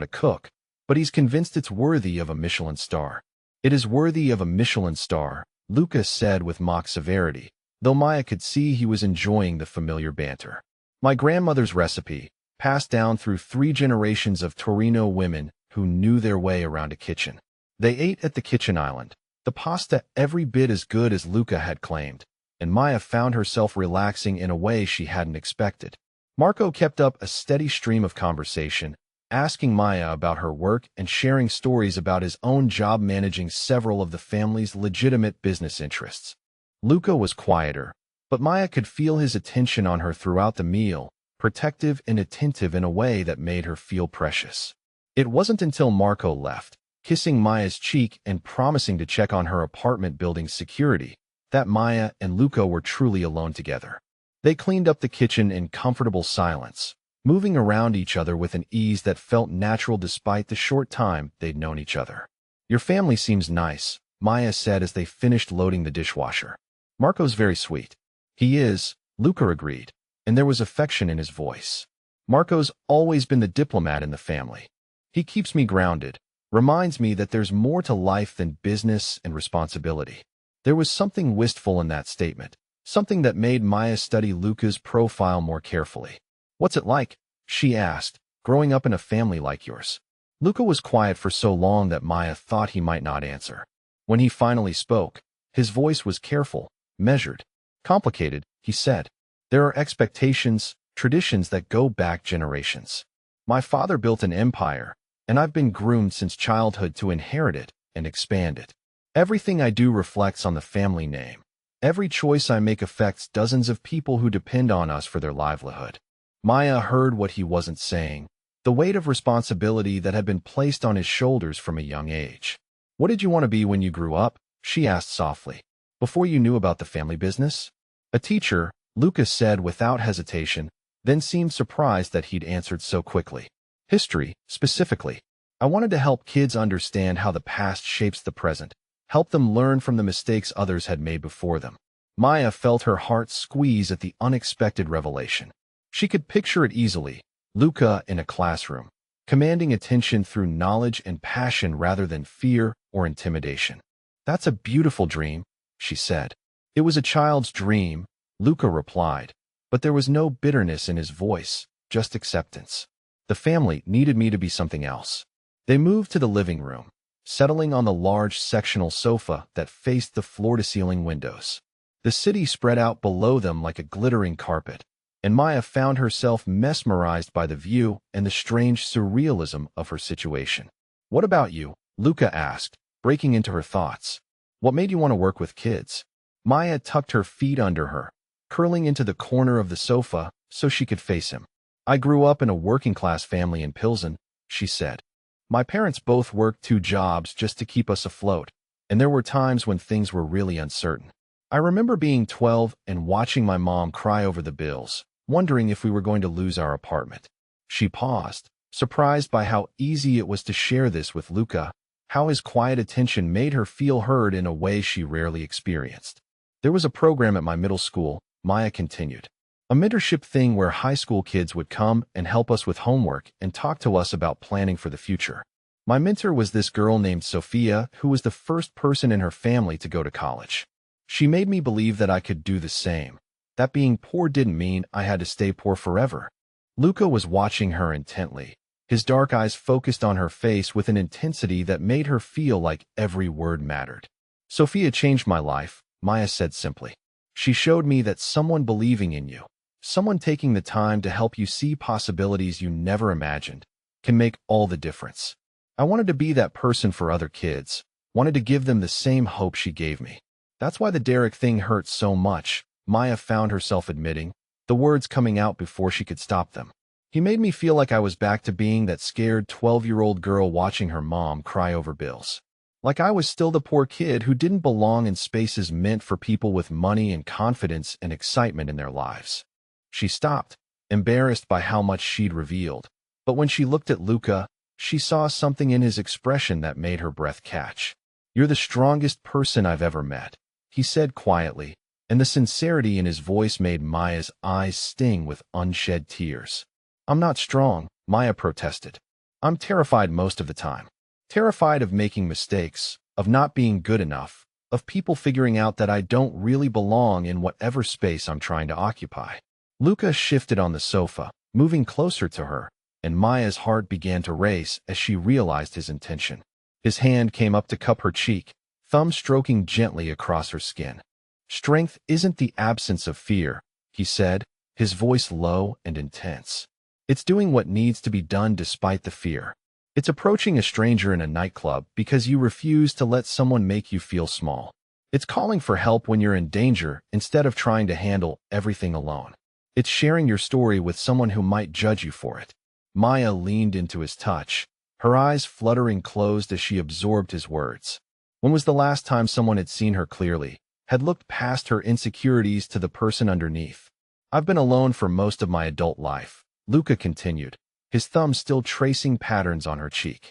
to cook, but he's convinced it's worthy of a Michelin star." "It is worthy of a Michelin star," Lucas said with mock severity, though Maya could see he was enjoying the familiar banter. "My grandmother's recipe, passed down through 3 generations of Torino women who knew their way around a kitchen." They ate at the kitchen island, the pasta every bit as good as Luca had claimed, and Maya found herself relaxing in a way she hadn't expected. Marco kept up a steady stream of conversation, asking Maya about her work and sharing stories about his own job managing several of the family's legitimate business interests. Luca was quieter, but Maya could feel his attention on her throughout the meal, protective and attentive in a way that made her feel precious. It wasn't until Marco left, kissing Maya's cheek and promising to check on her apartment building's security, that Maya and Luca were truly alone together. They cleaned up the kitchen in comfortable silence, moving around each other with an ease that felt natural despite the short time they'd known each other. "Your family seems nice," Maya said as they finished loading the dishwasher. "Marco's very sweet." "He is," Luca agreed, and there was affection in his voice. "Marco's always been the diplomat in the family. He keeps me grounded, reminds me that there's more to life than business and responsibility." There was something wistful in that statement, something that made Maya study Luca's profile more carefully. "What's it like?" she asked, "growing up in a family like yours?" Luca was quiet for so long that Maya thought he might not answer. When he finally spoke, his voice was careful, measured. "Complicated," he said. "There are expectations, traditions that go back generations. My father built an empire, and I've been groomed since childhood to inherit it and expand it. Everything I do reflects on the family name. Every choice I make affects dozens of people who depend on us for their livelihood." Maya heard what he wasn't saying, the weight of responsibility that had been placed on his shoulders from a young age. "What did you want to be when you grew up?" she asked softly. "Before you knew about the family business?" "A teacher," Lucas said without hesitation, then seemed surprised that he'd answered so quickly. "History, specifically. I wanted to help kids understand how the past shapes the present, help them learn from the mistakes others had made before them." Maya felt her heart squeeze at the unexpected revelation. She could picture it easily, Luca in a classroom, commanding attention through knowledge and passion rather than fear or intimidation. "That's a beautiful dream," she said. "It was a child's dream," Luca replied, but there was no bitterness in his voice, just acceptance. "The family needed me to be something else." They moved to the living room, settling on the large sectional sofa that faced the floor-to-ceiling windows. The city spread out below them like a glittering carpet, and Maya found herself mesmerized by the view and the strange surrealism of her situation. "What about you?" Luca asked, breaking into her thoughts. "What made you want to work with kids?" Maya tucked her feet under her, curling into the corner of the sofa so she could face him. "I grew up in a working-class family in Pilsen," she said. "My parents both worked 2 jobs just to keep us afloat, and there were times when things were really uncertain. I remember being 12 and watching my mom cry over the bills, wondering if we were going to lose our apartment." She paused, surprised by how easy it was to share this with Luca, how his quiet attention made her feel heard in a way she rarely experienced. "There was a program at my middle school," Maya continued. "A mentorship thing where high school kids would come and help us with homework and talk to us about planning for the future. My mentor was this girl named Sophia, who was the first person in her family to go to college. She made me believe that I could do the same, that being poor didn't mean I had to stay poor forever." Luca was watching her intently, his dark eyes focused on her face with an intensity that made her feel like every word mattered. "Sophia changed my life," Maya said simply. "She showed me that someone believing in you, someone taking the time to help you see possibilities you never imagined, can make all the difference. I wanted to be that person for other kids, wanted to give them the same hope she gave me. That's why the Derek thing hurt so much," Maya found herself admitting, the words coming out before she could stop them. "He made me feel like I was back to being that scared 12-year-old girl watching her mom cry over bills. Like I was still the poor kid who didn't belong in spaces meant for people with money and confidence and excitement in their lives." She stopped, embarrassed by how much she'd revealed, but when she looked at Luca, she saw something in his expression that made her breath catch. "You're the strongest person I've ever met," he said quietly, and the sincerity in his voice made Maya's eyes sting with unshed tears. "I'm not strong," Maya protested. "I'm terrified most of the time. Terrified of making mistakes, of not being good enough, of people figuring out that I don't really belong in whatever space I'm trying to occupy." Luca shifted on the sofa, moving closer to her, and Maya's heart began to race as she realized his intention. His hand came up to cup her cheek, thumb stroking gently across her skin. "Strength isn't the absence of fear," he said, his voice low and intense. "It's doing what needs to be done despite the fear. It's approaching a stranger in a nightclub because you refuse to let someone make you feel small. It's calling for help when you're in danger instead of trying to handle everything alone. It's sharing your story with someone who might judge you for it." Maya leaned into his touch, her eyes fluttering closed as she absorbed his words. When was the last time someone had seen her clearly, had looked past her insecurities to the person underneath? I've been alone for most of my adult life, Luca continued, his thumb still tracing patterns on her cheek.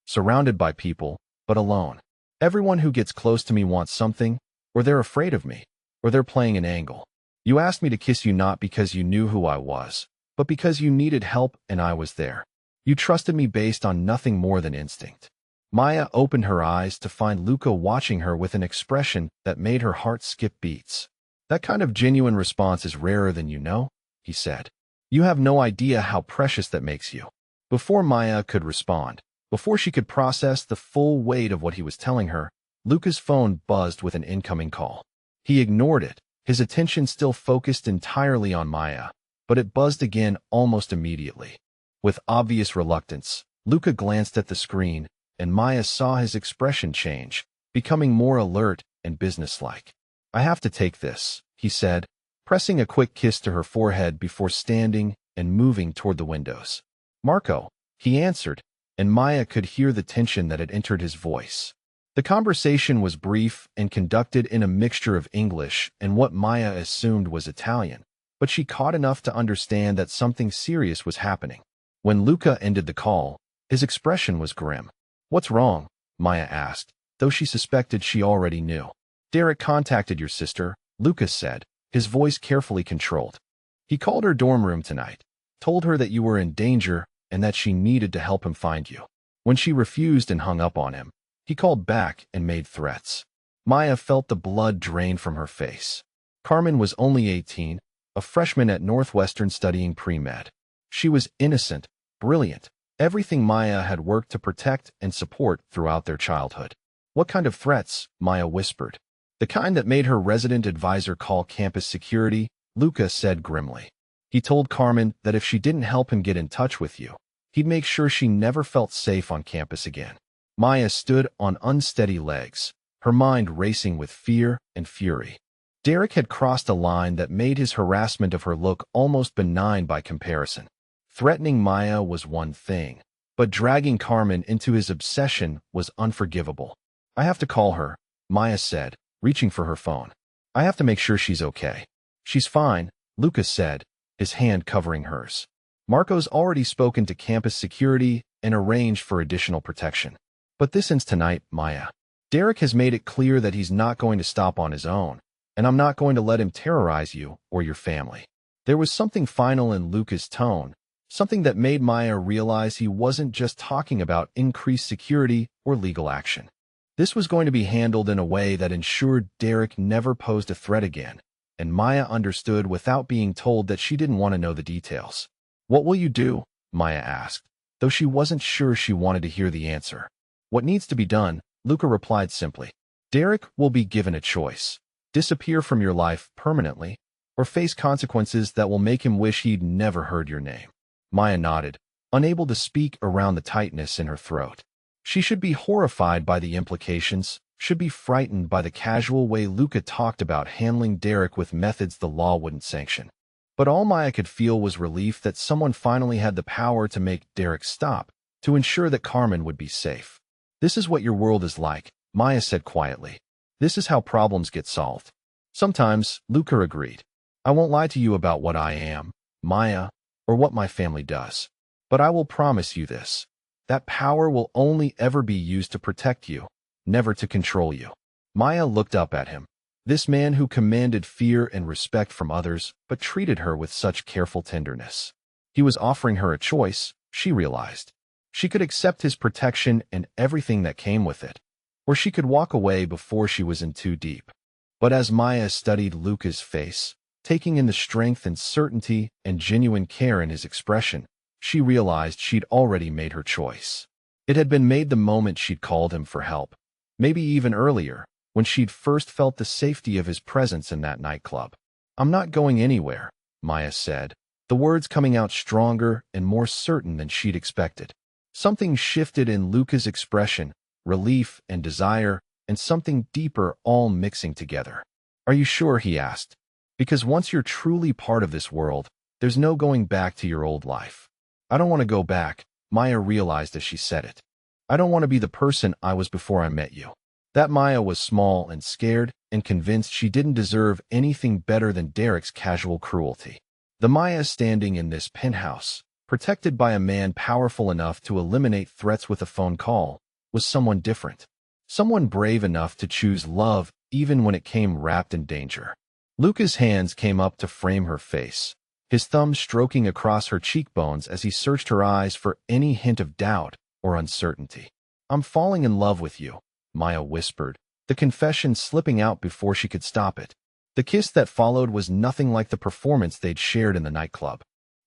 Surrounded by people, but alone. Everyone who gets close to me wants something, or they're afraid of me, or they're playing an angle. You asked me to kiss you not because you knew who I was, but because you needed help and I was there. You trusted me based on nothing more than instinct. Maya opened her eyes to find Luca watching her with an expression that made her heart skip beats. That kind of genuine response is rarer than you know, he said. You have no idea how precious that makes you. Before Maya could respond, before she could process the full weight of what he was telling her, Luca's phone buzzed with an incoming call. He ignored it, his attention still focused entirely on Maya, but it buzzed again almost immediately. With obvious reluctance, Luca glanced at the screen, and Maya saw his expression change, becoming more alert and businesslike. I have to take this, he said, pressing a quick kiss to her forehead before standing and moving toward the windows. Marco, he answered, and Maya could hear the tension that had entered his voice. The conversation was brief and conducted in a mixture of English and what Maya assumed was Italian, but she caught enough to understand that something serious was happening. When Luca ended the call, his expression was grim. What's wrong? Maya asked, though she suspected she already knew. Derek contacted your sister, Luca said, his voice carefully controlled. He called her dorm room tonight, told her that you were in danger and that she needed to help him find you. When she refused and hung up on him, he called back and made threats. Maya felt the blood drain from her face. Carmen was only 18, a freshman at Northwestern studying pre-med. She was innocent, brilliant, everything Maya had worked to protect and support throughout their childhood. What kind of threats? Maya whispered. The kind that made her resident advisor call campus security, Luca said grimly. He told Carmen that if she didn't help him get in touch with you, he'd make sure she never felt safe on campus again. Maya stood on unsteady legs, her mind racing with fear and fury. Derek had crossed a line that made his harassment of her look almost benign by comparison. Threatening Maya was one thing, but dragging Carmen into his obsession was unforgivable. I have to call her, Maya said, reaching for her phone. I have to make sure she's okay. She's fine, Lucas said, his hand covering hers. Marco's already spoken to campus security and arranged for additional protection. But this ends tonight, Maya. Derek has made it clear that he's not going to stop on his own, and I'm not going to let him terrorize you or your family. There was something final in Lucas' tone, something that made Maya realize he wasn't just talking about increased security or legal action. This was going to be handled in a way that ensured Derek never posed a threat again, and Maya understood without being told that she didn't want to know the details. What will you do? Maya asked, though she wasn't sure she wanted to hear the answer. What needs to be done? Luca replied simply. Derek will be given a choice. Disappear from your life permanently, or face consequences that will make him wish he'd never heard your name. Maya nodded, unable to speak around the tightness in her throat. She should be horrified by the implications, should be frightened by the casual way Luca talked about handling Derek with methods the law wouldn't sanction. But all Maya could feel was relief that someone finally had the power to make Derek stop, to ensure that Carmen would be safe. This is what your world is like, Maya said quietly. This is how problems get solved. Sometimes, Luca agreed. I won't lie to you about what I am, Maya, or what my family does. But I will promise you this. That power will only ever be used to protect you, never to control you. Maya looked up at him. This man who commanded fear and respect from others, but treated her with such careful tenderness. He was offering her a choice, she realized. She could accept his protection and everything that came with it, or she could walk away before she was in too deep. But as Maya studied Luca's face, taking in the strength and certainty and genuine care in his expression, she realized she'd already made her choice. It had been made the moment she'd called him for help, maybe even earlier, when she'd first felt the safety of his presence in that nightclub. I'm not going anywhere, Maya said, the words coming out stronger and more certain than she'd expected. Something shifted in Luca's expression, relief and desire, and something deeper all mixing together. Are you sure? He asked. Because once you're truly part of this world, there's no going back to your old life. I don't want to go back, Maya realized as she said it. I don't want to be the person I was before I met you. That Maya was small and scared and convinced she didn't deserve anything better than Derek's casual cruelty. The Maya standing in this penthouse, protected by a man powerful enough to eliminate threats with a phone call, was someone different. Someone brave enough to choose love even when it came wrapped in danger. Luca's hands came up to frame her face, his thumbs stroking across her cheekbones as he searched her eyes for any hint of doubt or uncertainty. I'm falling in love with you, Maya whispered, the confession slipping out before she could stop it. The kiss that followed was nothing like the performance they'd shared in the nightclub.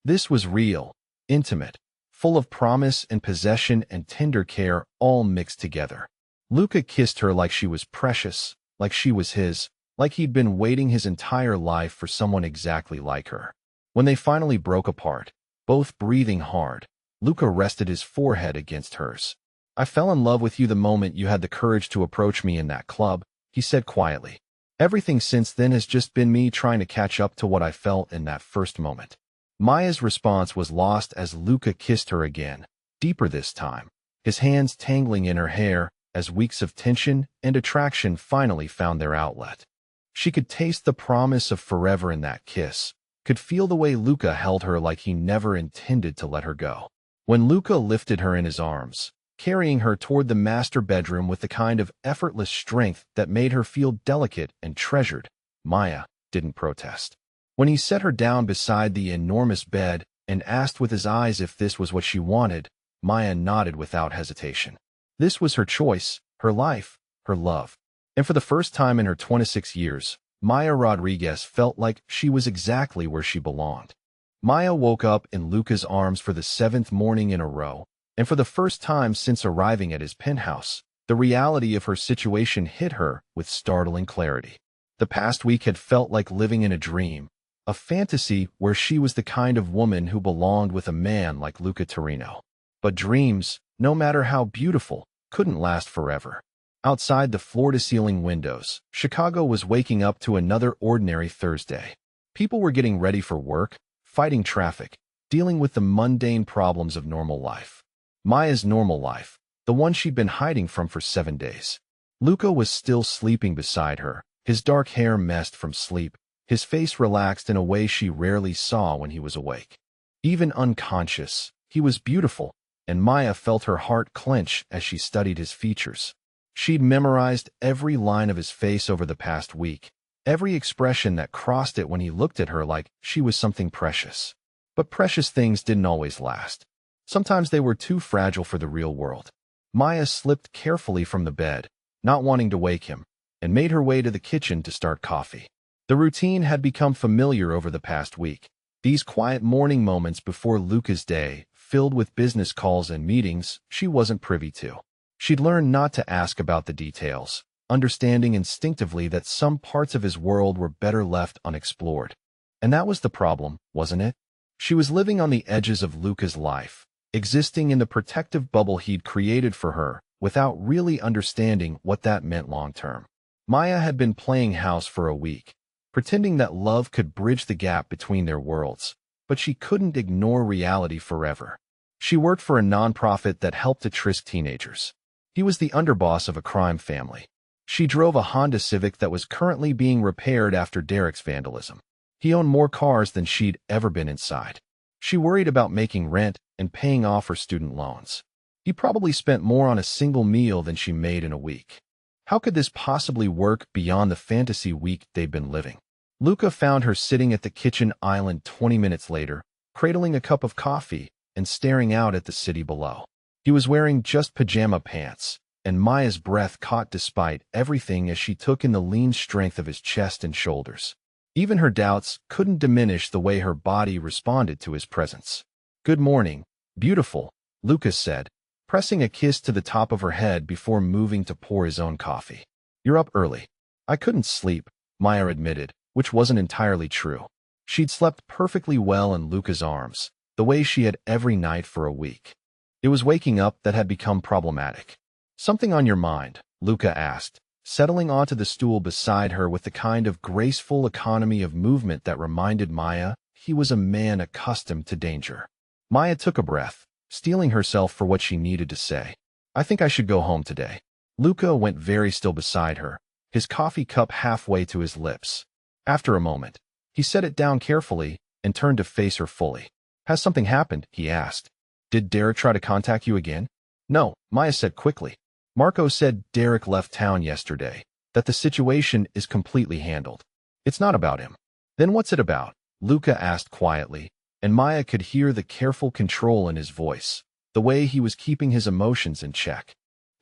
This was real, intimate, full of promise and possession and tender care all mixed together. Luca kissed her like she was precious, like she was his, like he'd been waiting his entire life for someone exactly like her. When they finally broke apart, both breathing hard, Luca rested his forehead against hers. I fell in love with you the moment you had the courage to approach me in that club, he said quietly. Everything since then has just been me trying to catch up to what I felt in that first moment. Maya's response was lost as Luca kissed her again, deeper this time, his hands tangling in her hair as weeks of tension and attraction finally found their outlet. She could taste the promise of forever in that kiss, could feel the way Luca held her like he never intended to let her go. When Luca lifted her in his arms, carrying her toward the master bedroom with the kind of effortless strength that made her feel delicate and treasured, Maya didn't protest. When he set her down beside the enormous bed and asked with his eyes if this was what she wanted, Maya nodded without hesitation. This was her choice, her life, her love. And for the first time in her 26 years, Maya Rodriguez felt like she was exactly where she belonged. Maya woke up in Luca's arms for the 7th morning in a row, and for the first time since arriving at his penthouse, the reality of her situation hit her with startling clarity. The past week had felt like living in a dream, a fantasy where she was the kind of woman who belonged with a man like Luca Torino. But dreams, no matter how beautiful, couldn't last forever. Outside the floor-to-ceiling windows, Chicago was waking up to another ordinary Thursday. People were getting ready for work, fighting traffic, dealing with the mundane problems of normal life. Maya's normal life, the one she'd been hiding from for 7 days. Luca was still sleeping beside her, his dark hair messed from sleep, his face relaxed in a way she rarely saw when he was awake. Even unconscious, he was beautiful, and Maya felt her heart clench as she studied his features. She'd memorized every line of his face over the past week, every expression that crossed it when he looked at her like she was something precious. But precious things didn't always last. Sometimes they were too fragile for the real world. Maya slipped carefully from the bed, not wanting to wake him, and made her way to the kitchen to start coffee. The routine had become familiar over the past week. These quiet morning moments before Luca's day, filled with business calls and meetings, she wasn't privy to. She'd learned not to ask about the details, understanding instinctively that some parts of his world were better left unexplored. And that was the problem, wasn't it? She was living on the edges of Luca's life, existing in the protective bubble he'd created for her, without really understanding what that meant long-term. Maya had been playing house for a week, pretending that love could bridge the gap between their worlds, but she couldn't ignore reality forever. She worked for a nonprofit that helped to tryst teenagers. He was the underboss of a crime family. She drove a Honda Civic that was currently being repaired after Derek's vandalism. He owned more cars than she'd ever been inside. She worried about making rent and paying off her student loans. He probably spent more on a single meal than she made in a week. How could this possibly work beyond the fantasy week they'd been living? Luca found her sitting at the kitchen island 20 minutes later, cradling a cup of coffee and staring out at the city below. He was wearing just pajama pants, and Maya's breath caught despite everything as she took in the lean strength of his chest and shoulders. Even her doubts couldn't diminish the way her body responded to his presence. "Good morning, beautiful," Lucas said, pressing a kiss to the top of her head before moving to pour his own coffee. "You're up early." "I couldn't sleep," Maya admitted, which wasn't entirely true. She'd slept perfectly well in Luca's arms, the way she had every night for a week. It was waking up that had become problematic. "Something on your mind?" Luca asked, settling onto the stool beside her with the kind of graceful economy of movement that reminded Maya he was a man accustomed to danger. Maya took a breath, steeling herself for what she needed to say. I think I should go home today. Luca went very still beside her, his coffee cup halfway to his lips. After a moment, he set it down carefully and turned to face her fully. Has something happened? He asked. Did Derek try to contact you again? No, Maya said quickly. Marco said Derek left town yesterday, that the situation is completely handled. It's not about him. Then what's it about? Luca asked quietly, and Maya could hear the careful control in his voice, the way he was keeping his emotions in check.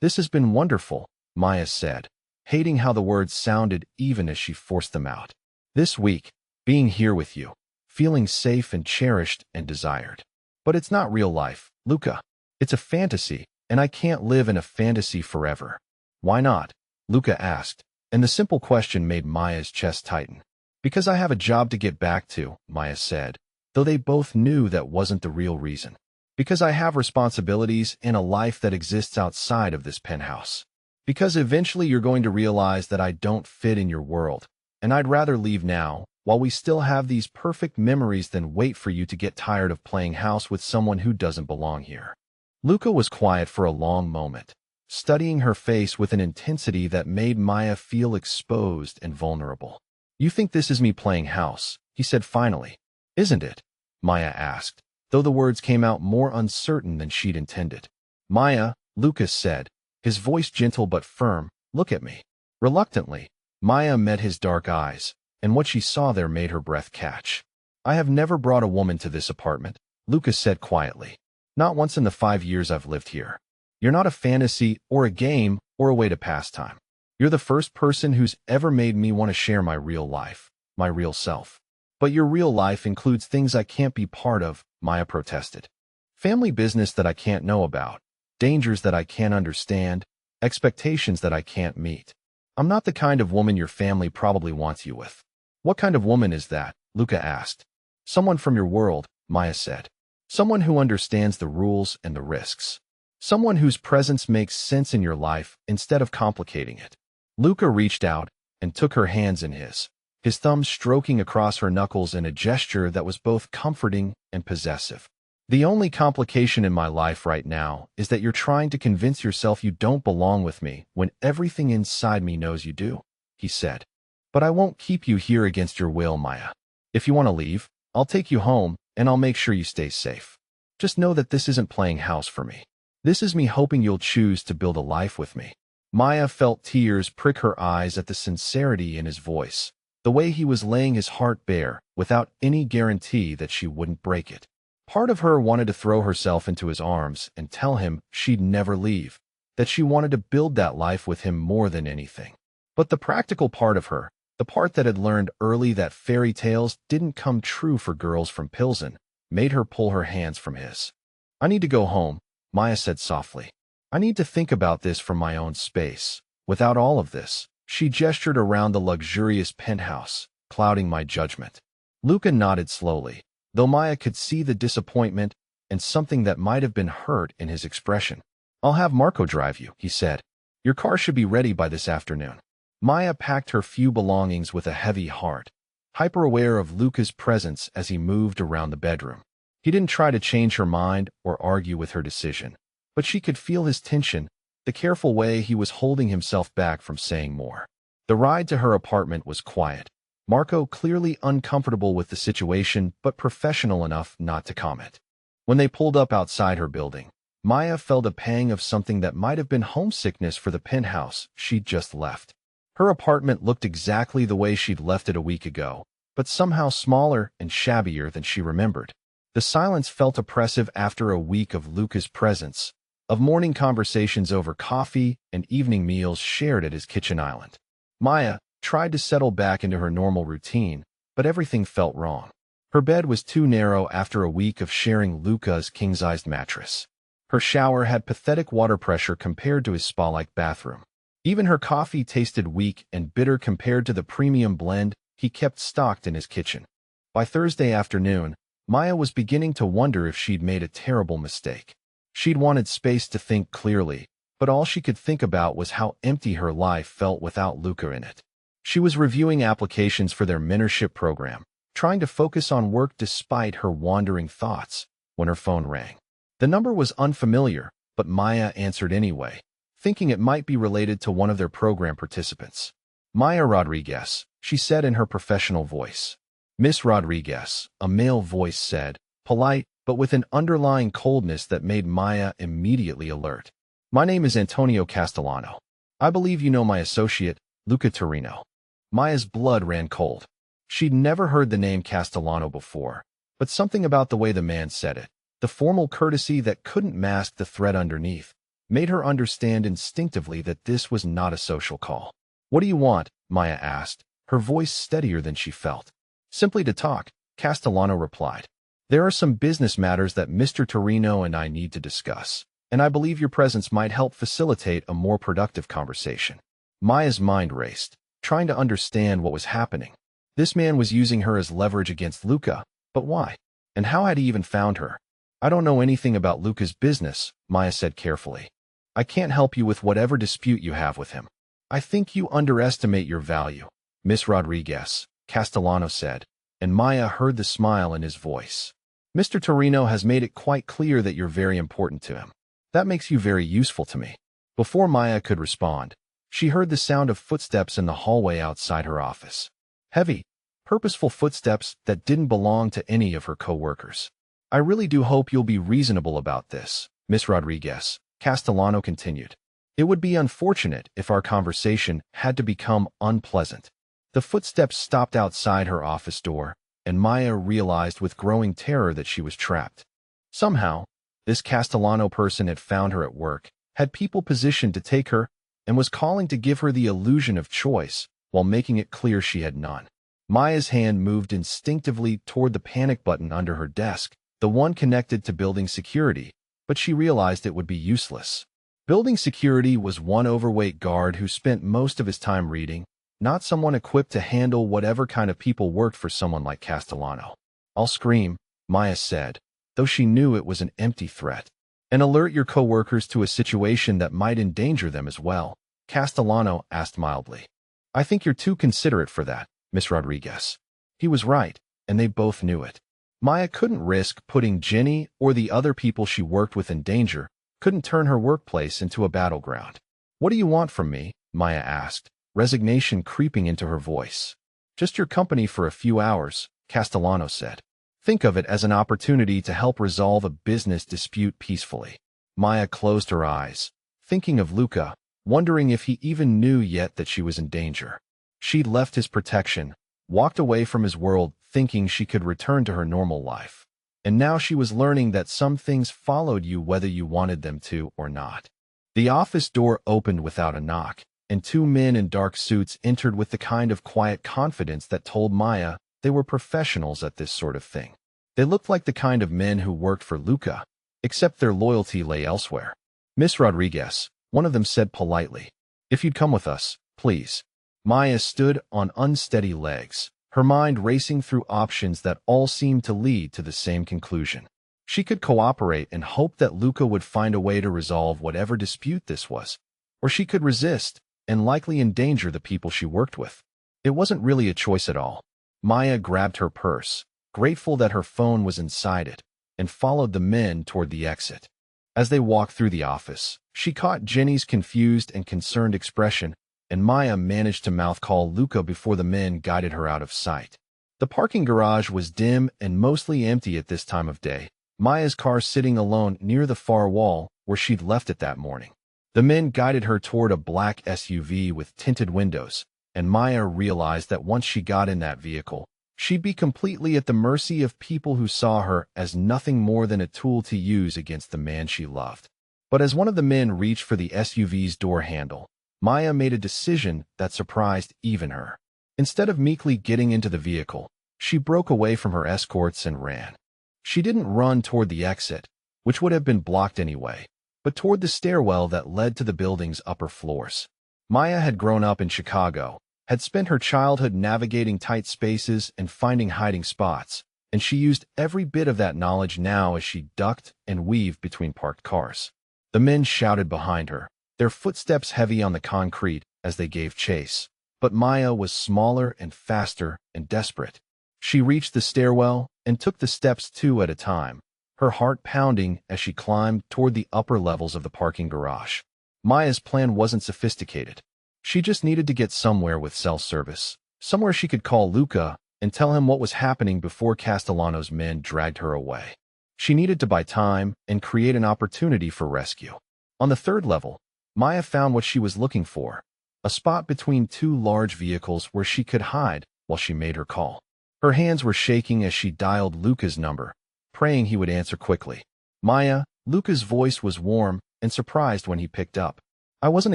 This has been wonderful, Maya said, hating how the words sounded even as she forced them out. This week, being here with you, feeling safe and cherished and desired. But it's not real life, Luca. It's a fantasy, and I can't live in a fantasy forever. Why not? Luca asked, and the simple question made Maya's chest tighten. Because I have a job to get back to, Maya said, though they both knew that wasn't the real reason. Because I have responsibilities and a life that exists outside of this penthouse. Because eventually you're going to realize that I don't fit in your world, and I'd rather leave now, while we still have these perfect memories than wait for you to get tired of playing house with someone who doesn't belong here. Luca was quiet for a long moment, studying her face with an intensity that made Maya feel exposed and vulnerable. You think this is me playing house, he said finally. Isn't it? Maya asked, though the words came out more uncertain than she'd intended. Maya, Lucas said, his voice gentle but firm, look at me. Reluctantly, Maya met his dark eyes, and what she saw there made her breath catch. I have never brought a woman to this apartment, Lucas said quietly. Not once in the 5 years I've lived here. You're not a fantasy or a game or a way to pass time. You're the first person who's ever made me want to share my real life, my real self. But your real life includes things I can't be part of, Maya protested. Family business that I can't know about, dangers that I can't understand, expectations that I can't meet. I'm not the kind of woman your family probably wants you with. What kind of woman is that? Luca asked. Someone from your world, Maya said. Someone who understands the rules and the risks. Someone whose presence makes sense in your life instead of complicating it. Luca reached out and took her hands in his thumbs stroking across her knuckles in a gesture that was both comforting and possessive. The only complication in my life right now is that you're trying to convince yourself you don't belong with me when everything inside me knows you do, he said. But I won't keep you here against your will, Maya. If you want to leave, I'll take you home and I'll make sure you stay safe. Just know that this isn't playing house for me. This is me hoping you'll choose to build a life with me. Maya felt tears prick her eyes at the sincerity in his voice, the way he was laying his heart bare without any guarantee that she wouldn't break it. Part of her wanted to throw herself into his arms and tell him she'd never leave, that she wanted to build that life with him more than anything. But the practical part of her, the part that had learned early that fairy tales didn't come true for girls from Pilsen, made her pull her hands from his. I need to go home, Maya said softly. I need to think about this from my own space. Without all of this, she gestured around the luxurious penthouse, clouding my judgment. Luca nodded slowly, though Maya could see the disappointment and something that might have been hurt in his expression. I'll have Marco drive you, he said. Your car should be ready by this afternoon. Maya packed her few belongings with a heavy heart, hyper-aware of Luca's presence as he moved around the bedroom. He didn't try to change her mind or argue with her decision, but she could feel his tension, the careful way he was holding himself back from saying more. The ride to her apartment was quiet. Marco clearly uncomfortable with the situation but professional enough not to comment. When they pulled up outside her building, Maya felt a pang of something that might have been homesickness for the penthouse she'd just left. Her apartment looked exactly the way she'd left it a week ago, but somehow smaller and shabbier than she remembered. The silence felt oppressive after a week of Luca's presence, of morning conversations over coffee and evening meals shared at his kitchen island. Maya tried to settle back into her normal routine, but everything felt wrong. Her bed was too narrow after a week of sharing Luca's king-sized mattress. Her shower had pathetic water pressure compared to his spa-like bathroom. Even her coffee tasted weak and bitter compared to the premium blend he kept stocked in his kitchen. By Thursday afternoon, Maya was beginning to wonder if she'd made a terrible mistake. She'd wanted space to think clearly, but all she could think about was how empty her life felt without Luca in it. She was reviewing applications for their mentorship program, trying to focus on work despite her wandering thoughts, when her phone rang. The number was unfamiliar, but Maya answered anyway, thinking it might be related to one of their program participants. Maya Rodriguez, she said in her professional voice. Miss Rodriguez, a male voice said, polite, but with an underlying coldness that made Maya immediately alert. My name is Antonio Castellano. I believe you know my associate, Luca Torino. Maya's blood ran cold. She'd never heard the name Castellano before, but something about the way the man said it, the formal courtesy that couldn't mask the threat underneath, made her understand instinctively that this was not a social call. What do you want? Maya asked, her voice steadier than she felt. Simply to talk, Castellano replied. There are some business matters that Mr. Torino and I need to discuss, and I believe your presence might help facilitate a more productive conversation. Maya's mind raced, trying to understand what was happening. This man was using her as leverage against Luca, but why? And how had he even found her? I don't know anything about Luca's business, Maya said carefully. I can't help you with whatever dispute you have with him. I think you underestimate your value, Miss Rodriguez, Castellano said, and Maya heard the smile in his voice. Mr. Torino has made it quite clear that you're very important to him. That makes you very useful to me. Before Maya could respond, she heard the sound of footsteps in the hallway outside her office. Heavy, purposeful footsteps that didn't belong to any of her co-workers. I really do hope you'll be reasonable about this, Miss Rodriguez, Castellano continued. It would be unfortunate if our conversation had to become unpleasant. The footsteps stopped outside her office door, and Maya realized with growing terror that she was trapped. Somehow, this Castellano person had found her at work, had people positioned to take her, and was calling to give her the illusion of choice, while making it clear she had none. Maya's hand moved instinctively toward the panic button under her desk, the one connected to building security, but she realized it would be useless. Building security was one overweight guard who spent most of his time reading, not someone equipped to handle whatever kind of people worked for someone like Castellano. I'll scream, Maya said, though she knew it was an empty threat. And alert your co-workers to a situation that might endanger them as well, Castellano asked mildly. I think you're too considerate for that, Miss Rodriguez. He was right, and they both knew it. Maya couldn't risk putting Jenny or the other people she worked with in danger, couldn't turn her workplace into a battleground. What do you want from me? Maya asked, resignation creeping into her voice. Just your company for a few hours, Castellano said. Think of it as an opportunity to help resolve a business dispute peacefully. Maya closed her eyes, thinking of Luca, wondering if he even knew yet that she was in danger. She'd left his protection, walked away from his world, thinking she could return to her normal life. And now she was learning that some things followed you whether you wanted them to or not. The office door opened without a knock, and two men in dark suits entered with the kind of quiet confidence that told Maya they were professionals at this sort of thing. They looked like the kind of men who worked for Luca, except their loyalty lay elsewhere. Miss Rodriguez, one of them said politely, if you'd come with us, please. Maya stood on unsteady legs, her mind racing through options that all seemed to lead to the same conclusion. She could cooperate and hope that Luca would find a way to resolve whatever dispute this was, or she could resist and likely endanger the people she worked with. It wasn't really a choice at all. Maya grabbed her purse, grateful that her phone was inside it, and followed the men toward the exit. As they walked through the office, she caught Jenny's confused and concerned expression, and Maya managed to mouth-call Luca before the men guided her out of sight. The parking garage was dim and mostly empty at this time of day, Maya's car sitting alone near the far wall where she'd left it that morning. The men guided her toward a black SUV with tinted windows, and Maya realized that once she got in that vehicle, she'd be completely at the mercy of people who saw her as nothing more than a tool to use against the man she loved. But as one of the men reached for the SUV's door handle, Maya made a decision that surprised even her. Instead of meekly getting into the vehicle, she broke away from her escorts and ran. She didn't run toward the exit, which would have been blocked anyway, but toward the stairwell that led to the building's upper floors. Maya had grown up in Chicago, had spent her childhood navigating tight spaces and finding hiding spots, and she used every bit of that knowledge now as she ducked and weaved between parked cars. The men shouted behind her, their footsteps heavy on the concrete as they gave chase, but Maya was smaller and faster and desperate. She reached the stairwell and took the steps two at a time, her heart pounding as she climbed toward the upper levels of the parking garage. Maya's plan wasn't sophisticated. She just needed to get somewhere with cell service, somewhere she could call Luca and tell him what was happening before Castellano's men dragged her away. She needed to buy time and create an opportunity for rescue. On the third level, Maya found what she was looking for, a spot between two large vehicles where she could hide while she made her call. Her hands were shaking as she dialed Luca's number, praying he would answer quickly. Maya, Luca's voice was warm and surprised when he picked up. I wasn't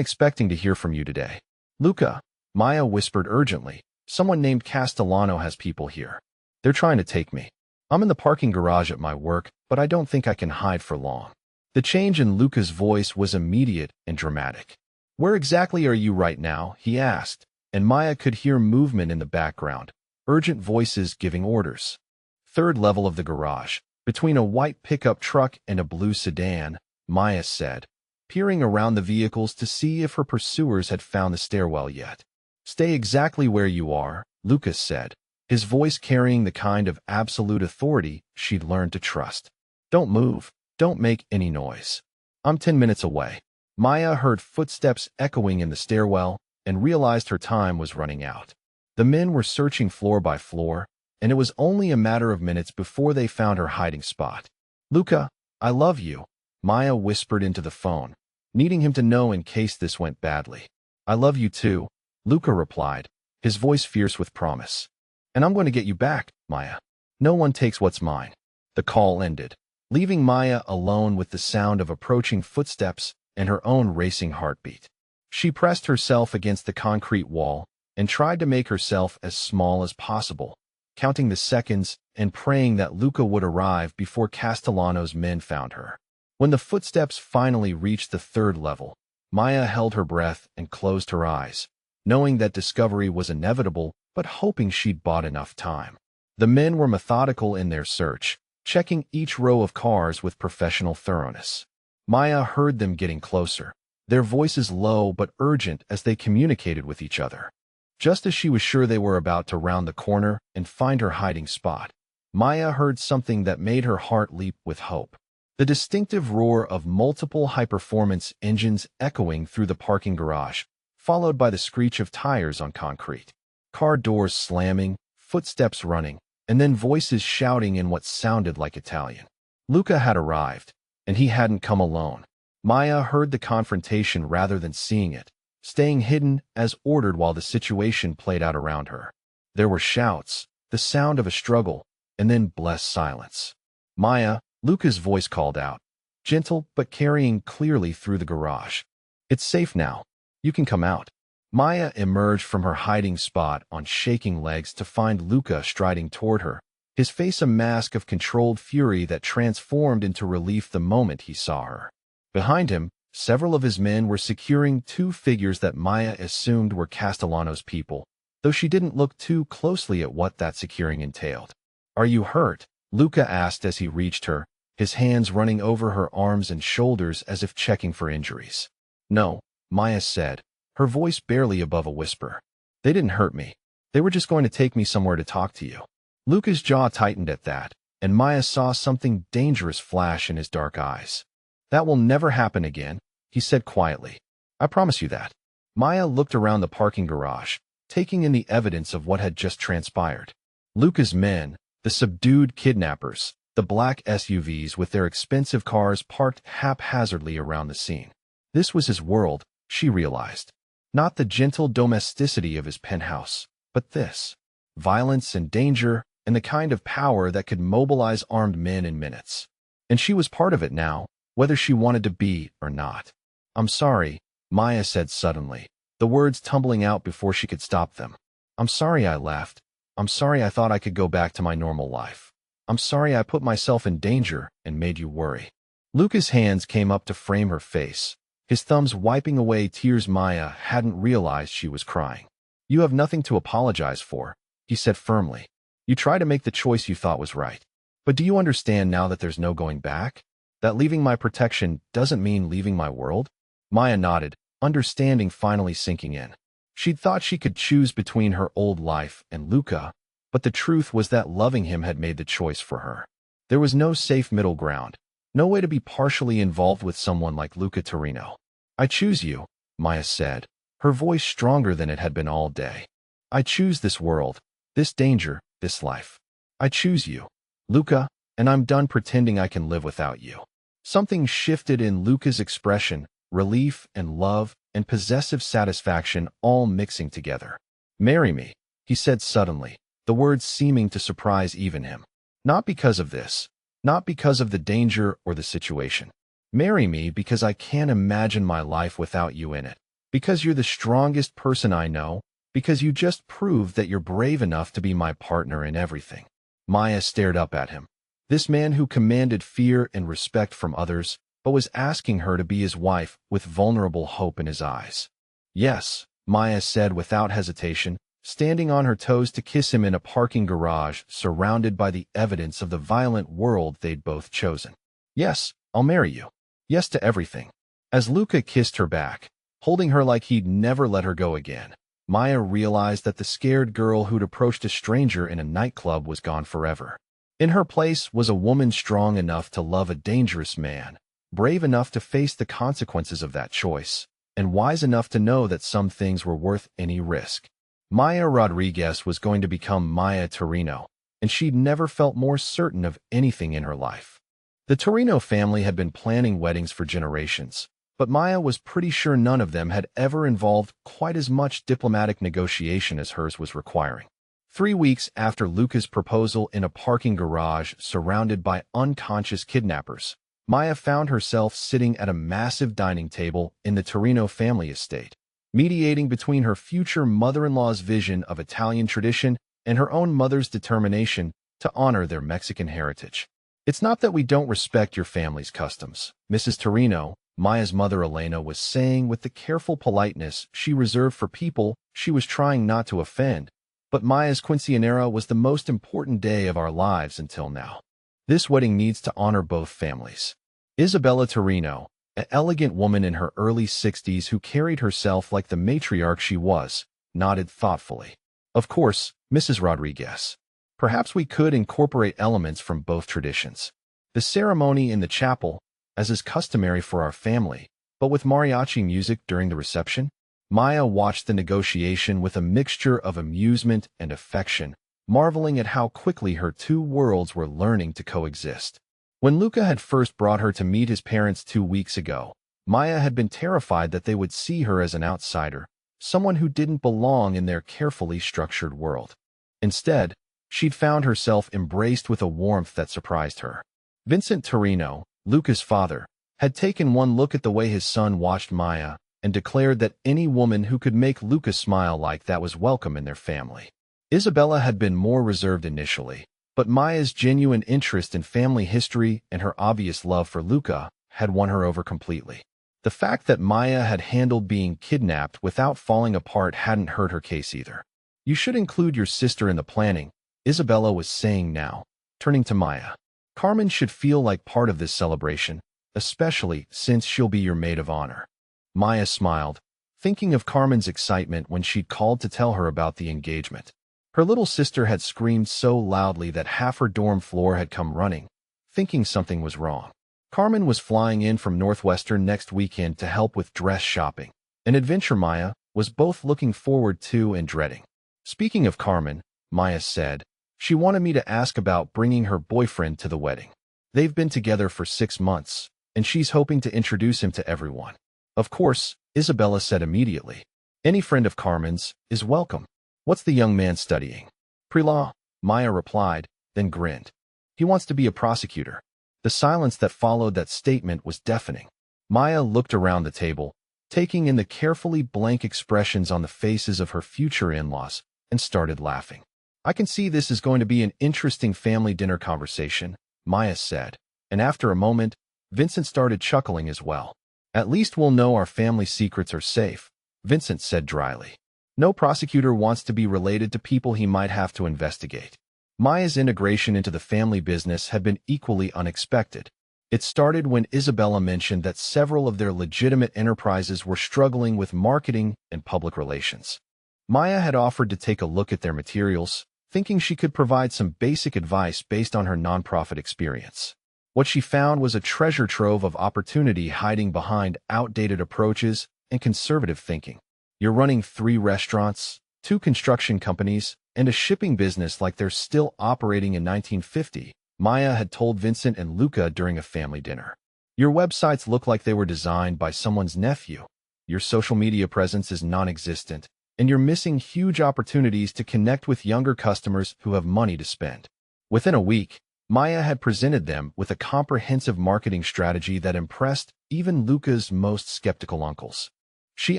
expecting to hear from you today. Luca, Maya whispered urgently. Someone named Castellano has people here. They're trying to take me. I'm in the parking garage at my work, but I don't think I can hide for long. The change in Luca's voice was immediate and dramatic. Where exactly are you right now? He asked, and Maya could hear movement in the background, urgent voices giving orders. Third level of the garage, between a white pickup truck and a blue sedan, Maya said, peering around the vehicles to see if her pursuers had found the stairwell yet. Stay exactly where you are, Lucas said, his voice carrying the kind of absolute authority she'd learned to trust. Don't move. Don't make any noise. I'm 10 minutes away. Maya heard footsteps echoing in the stairwell and realized her time was running out. The men were searching floor by floor, and it was only a matter of minutes before they found her hiding spot. Luca, I love you, Maya whispered into the phone, needing him to know in case this went badly. I love you too, Luca replied, his voice fierce with promise. And I'm going to get you back, Maya. No one takes what's mine. The call ended, leaving Maya alone with the sound of approaching footsteps and her own racing heartbeat. She pressed herself against the concrete wall and tried to make herself as small as possible, counting the seconds and praying that Luca would arrive before Castellano's men found her. When the footsteps finally reached the third level, Maya held her breath and closed her eyes, knowing that discovery was inevitable but hoping she'd bought enough time. The men were methodical in their search, checking each row of cars with professional thoroughness. Maya heard them getting closer, their voices low but urgent as they communicated with each other. Just as she was sure they were about to round the corner and find her hiding spot, Maya heard something that made her heart leap with hope. The distinctive roar of multiple high-performance engines echoing through the parking garage, followed by the screech of tires on concrete. Car doors slamming, footsteps running, and then voices shouting in what sounded like Italian. Luca had arrived, and he hadn't come alone. Maya heard the confrontation rather than seeing it, staying hidden as ordered while the situation played out around her. There were shouts, the sound of a struggle, and then blessed silence. Maya, Luca's voice called out, gentle but carrying clearly through the garage. It's safe now. You can come out. Maya emerged from her hiding spot on shaking legs to find Luca striding toward her, his face a mask of controlled fury that transformed into relief the moment he saw her. Behind him, several of his men were securing two figures that Maya assumed were Castellano's people, though she didn't look too closely at what that securing entailed. Are you hurt? Luca asked as he reached her, his hands running over her arms and shoulders as if checking for injuries. No, Maya said, her voice barely above a whisper. They didn't hurt me. They were just going to take me somewhere to talk to you. Luca's jaw tightened at that, and Maya saw something dangerous flash in his dark eyes. That will never happen again, he said quietly. I promise you that. Maya looked around the parking garage, taking in the evidence of what had just transpired. Luca's men, the subdued kidnappers, the black SUVs with their expensive cars parked haphazardly around the scene. This was his world, she realized. Not the gentle domesticity of his penthouse, but this. Violence and danger, and the kind of power that could mobilize armed men in minutes. And she was part of it now, whether she wanted to be or not. I'm sorry, Maya said suddenly, the words tumbling out before she could stop them. I'm sorry I left. I'm sorry I thought I could go back to my normal life. I'm sorry I put myself in danger and made you worry. Luca's hands came up to frame her face, his thumbs wiping away tears. Maya hadn't realized she was crying. You have nothing to apologize for, he said firmly. You tried to make the choice you thought was right. But do you understand now that there's no going back? That leaving my protection doesn't mean leaving my world? Maya nodded, understanding finally sinking in. She'd thought she could choose between her old life and Luca, but the truth was that loving him had made the choice for her. There was no safe middle ground, no way to be partially involved with someone like Luca Torino. I choose you, Maya said, her voice stronger than it had been all day. I choose this world, this danger, this life. I choose you, Luca, and I'm done pretending I can live without you. Something shifted in Luca's expression, relief and love and possessive satisfaction all mixing together. Marry me, he said suddenly, the words seeming to surprise even him. Not because of this, not because of the danger or the situation. Marry me because I can't imagine my life without you in it. Because you're the strongest person I know, because you just proved that you're brave enough to be my partner in everything. Maya stared up at him. This man who commanded fear and respect from others, but was asking her to be his wife with vulnerable hope in his eyes. Yes, Maya said without hesitation, standing on her toes to kiss him in a parking garage surrounded by the evidence of the violent world they'd both chosen. Yes, I'll marry you. Yes to everything. As Luca kissed her back, holding her like he'd never let her go again, Maya realized that the scared girl who'd approached a stranger in a nightclub was gone forever. In her place was a woman strong enough to love a dangerous man, brave enough to face the consequences of that choice, and wise enough to know that some things were worth any risk. Maya Rodriguez was going to become Maya Torino, and she'd never felt more certain of anything in her life. The Torino family had been planning weddings for generations, but Maya was pretty sure none of them had ever involved quite as much diplomatic negotiation as hers was requiring. 3 weeks after Luca's proposal in a parking garage surrounded by unconscious kidnappers, Maya found herself sitting at a massive dining table in the Torino family estate, mediating between her future mother-in-law's vision of Italian tradition and her own mother's determination to honor their Mexican heritage. It's not that we don't respect your family's customs, Mrs. Torino, Maya's mother Elena was saying with the careful politeness she reserved for people she was trying not to offend, but Maya's quinceañera was the most important day of our lives until now. This wedding needs to honor both families. Isabella Torino, an elegant woman in her early 60s who carried herself like the matriarch she was, nodded thoughtfully. Of course, Mrs. Rodriguez. Perhaps we could incorporate elements from both traditions. The ceremony in the chapel, as is customary for our family, but with mariachi music during the reception. Maya watched the negotiation with a mixture of amusement and affection, marveling at how quickly her two worlds were learning to coexist. When Luca had first brought her to meet his parents 2 weeks ago, Maya had been terrified that they would see her as an outsider, someone who didn't belong in their carefully structured world. Instead, she'd found herself embraced with a warmth that surprised her. Vincent Torino, Luca's father, had taken one look at the way his son watched Maya and declared that any woman who could make Luca smile like that was welcome in their family. Isabella had been more reserved initially, but Maya's genuine interest in family history and her obvious love for Luca had won her over completely. The fact that Maya had handled being kidnapped without falling apart hadn't hurt her case either. You should include your sister in the planning, Isabella was saying now, turning to Maya. Carmen should feel like part of this celebration, especially since she'll be your maid of honor. Maya smiled, thinking of Carmen's excitement when she'd called to tell her about the engagement. Her little sister had screamed so loudly that half her dorm floor had come running, thinking something was wrong. Carmen was flying in from Northwestern next weekend to help with dress shopping, an adventure Maya was both looking forward to and dreading. Speaking of Carmen, Maya said, she wanted me to ask about bringing her boyfriend to the wedding. They've been together for 6 months, and she's hoping to introduce him to everyone. Of course, Isabella said immediately. Any friend of Carmen's is welcome. What's the young man studying? Pre-law, Maya replied, then grinned. He wants to be a prosecutor. The silence that followed that statement was deafening. Maya looked around the table, taking in the carefully blank expressions on the faces of her future in-laws, and started laughing. I can see this is going to be an interesting family dinner conversation, Maya said, and after a moment, Vincent started chuckling as well. At least we'll know our family secrets are safe, Vincent said dryly. No prosecutor wants to be related to people he might have to investigate. Maya's integration into the family business had been equally unexpected. It started when Isabella mentioned that several of their legitimate enterprises were struggling with marketing and public relations. Maya had offered to take a look at their materials, thinking she could provide some basic advice based on her nonprofit experience. What she found was a treasure trove of opportunity hiding behind outdated approaches and conservative thinking. You're running 3 restaurants, 2 construction companies, and a shipping business like they're still operating in 1950, Maya had told Vincent and Luca during a family dinner. Your websites look like they were designed by someone's nephew. Your social media presence is non-existent, and you're missing huge opportunities to connect with younger customers who have money to spend. Within a week, Maya had presented them with a comprehensive marketing strategy that impressed even Luca's most skeptical uncles. She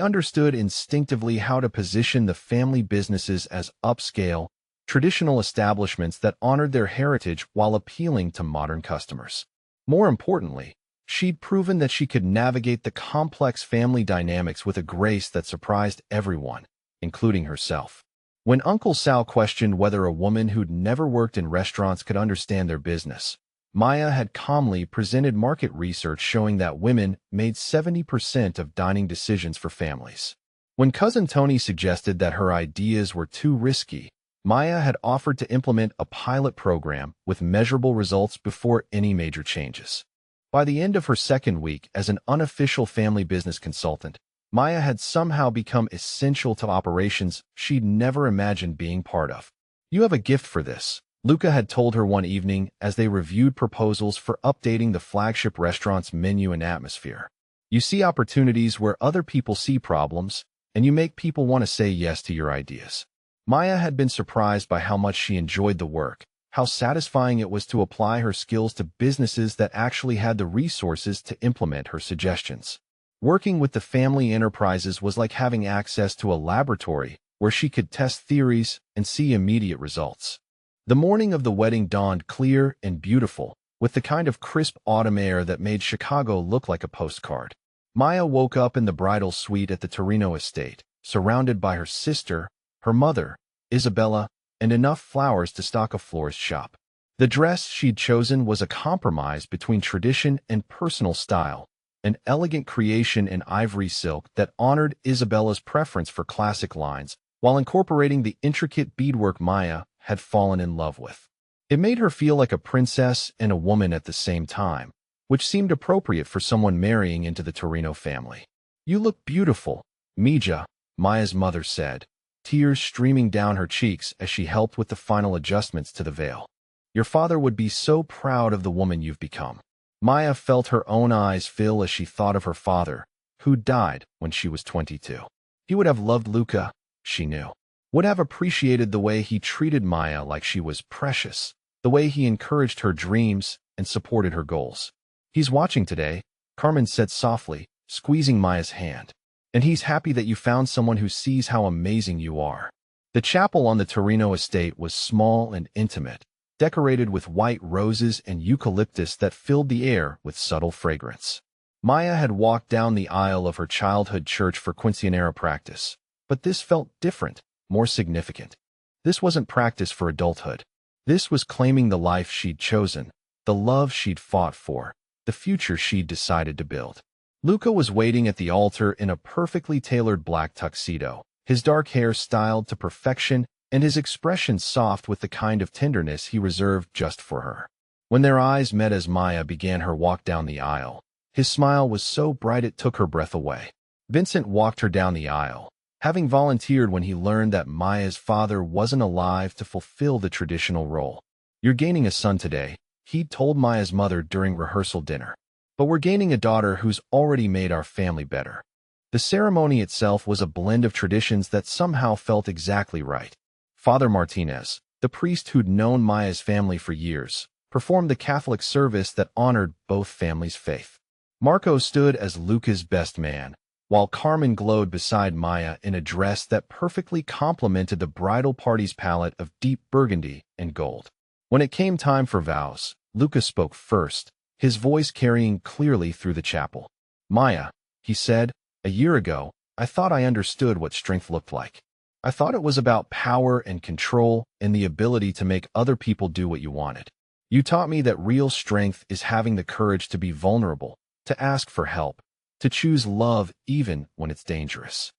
understood instinctively how to position the family businesses as upscale, traditional establishments that honored their heritage while appealing to modern customers. More importantly, she'd proven that she could navigate the complex family dynamics with a grace that surprised everyone, including herself. When Uncle Sal questioned whether a woman who'd never worked in restaurants could understand their business, Maya had calmly presented market research showing that women made 70% of dining decisions for families. When Cousin Tony suggested that her ideas were too risky, Maya had offered to implement a pilot program with measurable results before any major changes. By the end of her second week as an unofficial family business consultant, Maya had somehow become essential to operations she'd never imagined being part of. "You have a gift for this," Luca had told her one evening as they reviewed proposals for updating the flagship restaurant's menu and atmosphere. "You see opportunities where other people see problems, and you make people want to say yes to your ideas." Maya had been surprised by how much she enjoyed the work, how satisfying it was to apply her skills to businesses that actually had the resources to implement her suggestions. Working with the family enterprises was like having access to a laboratory where she could test theories and see immediate results. The morning of the wedding dawned clear and beautiful, with the kind of crisp autumn air that made Chicago look like a postcard. Maya woke up in the bridal suite at the Torino estate, surrounded by her sister, her mother, Isabella, and enough flowers to stock a florist shop. The dress she'd chosen was a compromise between tradition and personal style, an elegant creation in ivory silk that honored Isabella's preference for classic lines while incorporating the intricate beadwork Maya had fallen in love with. It made her feel like a princess and a woman at the same time, which seemed appropriate for someone marrying into the Torino family. "You look beautiful, Mija," Maya's mother said, tears streaming down her cheeks as she helped with the final adjustments to the veil. "Your father would be so proud of the woman you've become." Maya felt her own eyes fill as she thought of her father, who died when she was 22. He would have loved Luca, she knew. Would have appreciated the way he treated Maya like she was precious, the way he encouraged her dreams and supported her goals. "He's watching today," Carmen said softly, squeezing Maya's hand. "And he's happy that you found someone who sees how amazing you are." The chapel on the Torino estate was small and intimate, decorated with white roses and eucalyptus that filled the air with subtle fragrance. Maya had walked down the aisle of her childhood church for quinceañera practice, but this felt different, more significant. This wasn't practice for adulthood. This was claiming the life she'd chosen, the love she'd fought for, the future she'd decided to build. Luca was waiting at the altar in a perfectly tailored black tuxedo, his dark hair styled to perfection and his expression soft with the kind of tenderness he reserved just for her. When their eyes met as Maya began her walk down the aisle, his smile was so bright it took her breath away. Vincent walked her down the aisle, having volunteered when he learned that Maya's father wasn't alive to fulfill the traditional role. "You're gaining a son today," he'd told Maya's mother during rehearsal dinner. "But we're gaining a daughter who's already made our family better." The ceremony itself was a blend of traditions that somehow felt exactly right. Father Martinez, the priest who'd known Maya's family for years, performed the Catholic service that honored both families' faith. Marco stood as Luca's best man, while Carmen glowed beside Maya in a dress that perfectly complemented the bridal party's palette of deep burgundy and gold. When it came time for vows, Luca spoke first, his voice carrying clearly through the chapel. "Maya," he said, "a year ago, I thought I understood what strength looked like. I thought it was about power and control and the ability to make other people do what you wanted. You taught me that real strength is having the courage to be vulnerable, to ask for help, to choose love even when it's dangerous."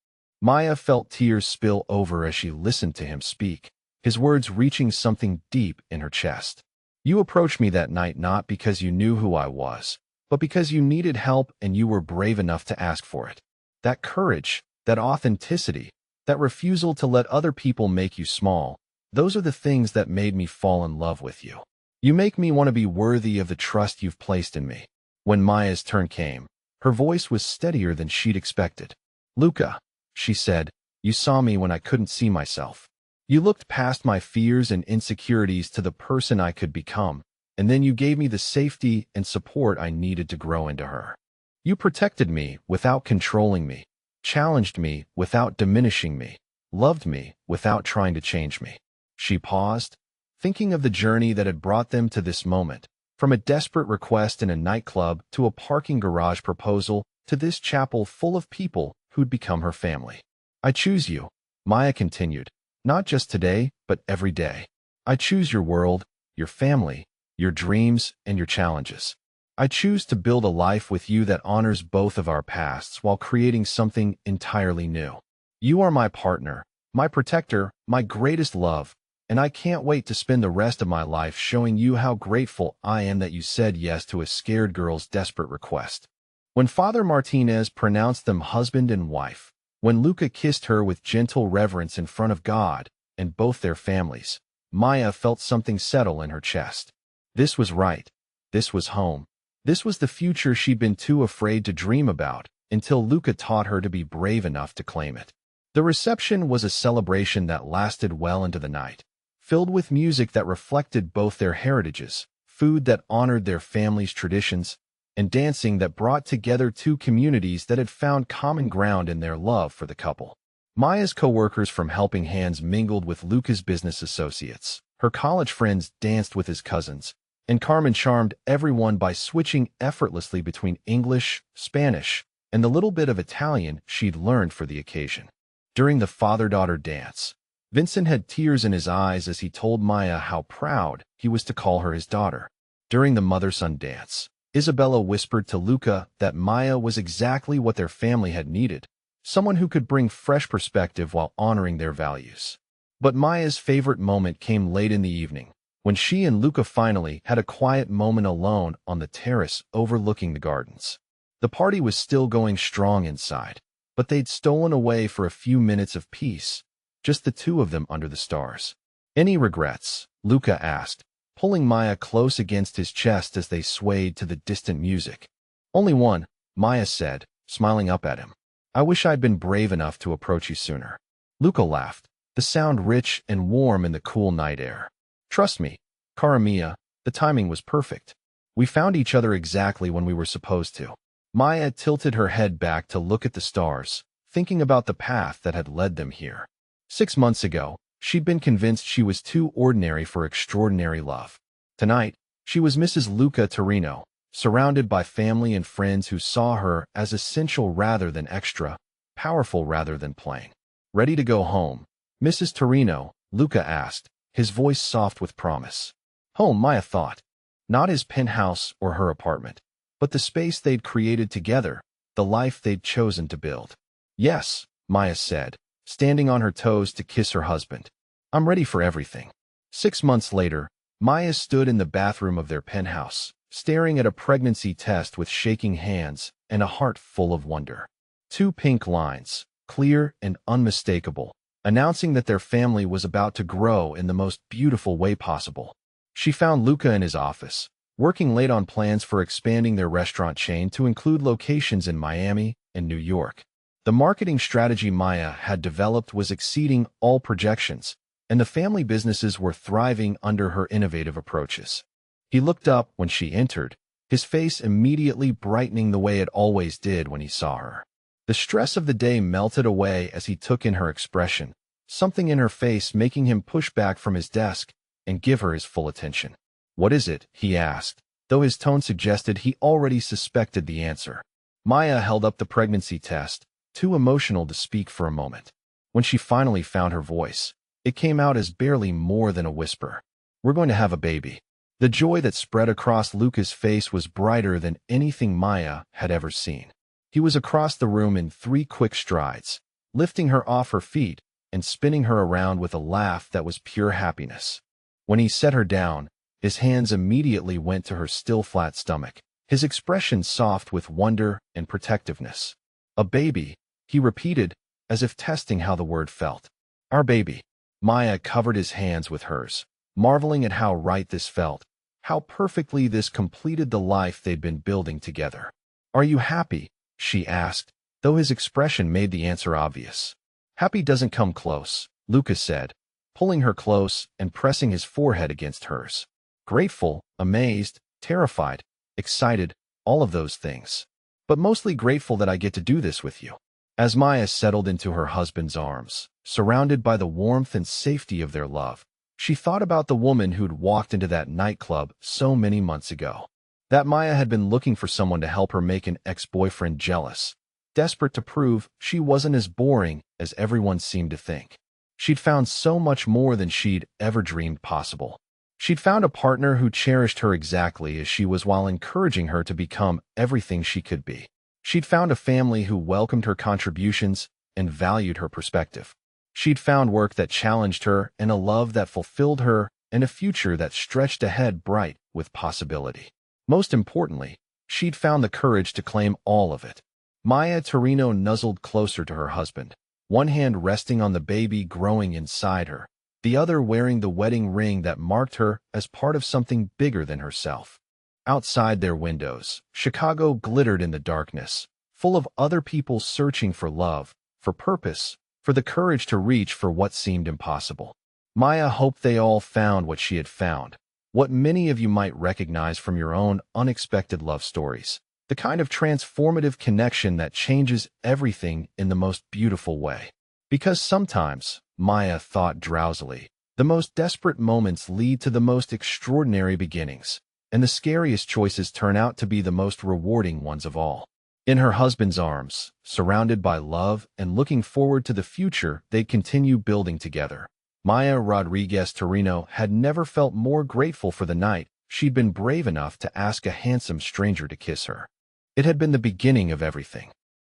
Maya felt tears spill over as she listened to him speak, his words reaching something deep in her chest. You approached me that night not because you knew who I was, but because you needed help and you were brave enough to ask for it. That courage, that authenticity, that refusal to let other people make you small, those are the things that made me fall in love with you. You make me want to be worthy of the trust you've placed in me. When Maya's turn came, her voice was steadier than she'd expected. Luca, she said, you saw me when I couldn't see myself. You looked past my fears and insecurities to the person I could become, and then you gave me the safety and support I needed to grow into her. You protected me without controlling me, challenged me without diminishing me, loved me without trying to change me. She paused, thinking of the journey that had brought them to this moment, from a desperate request in a nightclub to a parking garage proposal to this chapel full of people who'd become her family. I choose you, Maya continued, not just today, but every day. I choose your world, your family, your dreams, and your challenges. I choose to build a life with you that honors both of our pasts while creating something entirely new. You are my partner, my protector, my greatest love, and I can't wait to spend the rest of my life showing you how grateful I am that you said yes to a scared girl's desperate request. When Father Martinez pronounced them husband and wife, when Luca kissed her with gentle reverence in front of God and both their families, Maya felt something settle in her chest. This was right. This was home. This was the future she'd been too afraid to dream about until Luca taught her to be brave enough to claim it. The reception was a celebration that lasted well into the night, filled with music that reflected both their heritages, food that honored their family's traditions, and dancing that brought together two communities that had found common ground in their love for the couple. Maya's co-workers from Helping Hands mingled with Luca's business associates. Her college friends danced with his cousins, and Carmen charmed everyone by switching effortlessly between English, Spanish, and the little bit of Italian she'd learned for the occasion. During the father-daughter dance, Vincent had tears in his eyes as he told Maya how proud he was to call her his daughter. During the mother-son dance, Isabella whispered to Luca that Maya was exactly what their family had needed, someone who could bring fresh perspective while honoring their values. But Maya's favorite moment came late in the evening, when she and Luca finally had a quiet moment alone on the terrace overlooking the gardens. The party was still going strong inside, but they'd stolen away for a few minutes of peace, just the two of them under the stars. Any regrets? Luca asked, pulling Maya close against his chest as they swayed to the distant music. Only one, Maya said, smiling up at him. I wish I'd been brave enough to approach you sooner. Luca laughed, the sound rich and warm in the cool night air. Trust me, cara mia, the timing was perfect. We found each other exactly when we were supposed to. Maya tilted her head back to look at the stars, thinking about the path that had led them here. 6 months ago, she'd been convinced she was too ordinary for extraordinary love. Tonight, she was Mrs. Luca Torino, surrounded by family and friends who saw her as essential rather than extra, powerful rather than plain. Ready to go home, Mrs. Torino? Luca asked, his voice soft with promise. Home, Maya thought. Not his penthouse or her apartment, but the space they'd created together, the life they'd chosen to build. Yes, Maya said, standing on her toes to kiss her husband. I'm ready for everything. 6 months later, Maya stood in the bathroom of their penthouse, staring at a pregnancy test with shaking hands and a heart full of wonder. 2 pink lines, clear and unmistakable, announcing that their family was about to grow in the most beautiful way possible. She found Luca in his office, working late on plans for expanding their restaurant chain to include locations in Miami and New York. The marketing strategy Maya had developed was exceeding all projections, and the family businesses were thriving under her innovative approaches. He looked up when she entered, his face immediately brightening the way it always did when he saw her. The stress of the day melted away as he took in her expression, something in her face making him push back from his desk and give her his full attention. What is it? He asked, though his tone suggested he already suspected the answer. Maya held up the pregnancy test, too emotional to speak for a moment. When she finally found her voice, it came out as barely more than a whisper. We're going to have a baby. The joy that spread across Luca's face was brighter than anything Maya had ever seen. He was across the room in 3 quick strides, lifting her off her feet and spinning her around with a laugh that was pure happiness. When he set her down, his hands immediately went to her still flat stomach, his expression soft with wonder and protectiveness. A baby, he repeated, as if testing how the word felt. Our baby. Maya covered his hands with hers, marveling at how right this felt, how perfectly this completed the life they'd been building together. Are you happy? She asked, though his expression made the answer obvious. Happy doesn't come close, Lucas said, pulling her close and pressing his forehead against hers. Grateful, amazed, terrified, excited, all of those things. But mostly grateful that I get to do this with you. As Maya settled into her husband's arms, surrounded by the warmth and safety of their love, she thought about the woman who'd walked into that nightclub so many months ago. That Maya had been looking for someone to help her make an ex-boyfriend jealous, desperate to prove she wasn't as boring as everyone seemed to think. She'd found so much more than she'd ever dreamed possible. She'd found a partner who cherished her exactly as she was while encouraging her to become everything she could be. She'd found a family who welcomed her contributions and valued her perspective. She'd found work that challenged her and a love that fulfilled her and a future that stretched ahead bright with possibility. Most importantly, she'd found the courage to claim all of it. Maya Torino nuzzled closer to her husband, one hand resting on the baby growing inside her, the other wearing the wedding ring that marked her as part of something bigger than herself. Outside their windows, Chicago glittered in the darkness, full of other people searching for love, for purpose, for the courage to reach for what seemed impossible. Maya hoped they all found what she had found, what many of you might recognize from your own unexpected love stories, the kind of transformative connection that changes everything in the most beautiful way. Because sometimes, Maya thought drowsily, the most desperate moments lead to the most extraordinary beginnings, and the scariest choices turn out to be the most rewarding ones of all. In her husband's arms, surrounded by love and looking forward to the future they'd continue building together, Maya Rodriguez Torino had never felt more grateful for the night she'd been brave enough to ask a handsome stranger to kiss her. It had been the beginning of everything.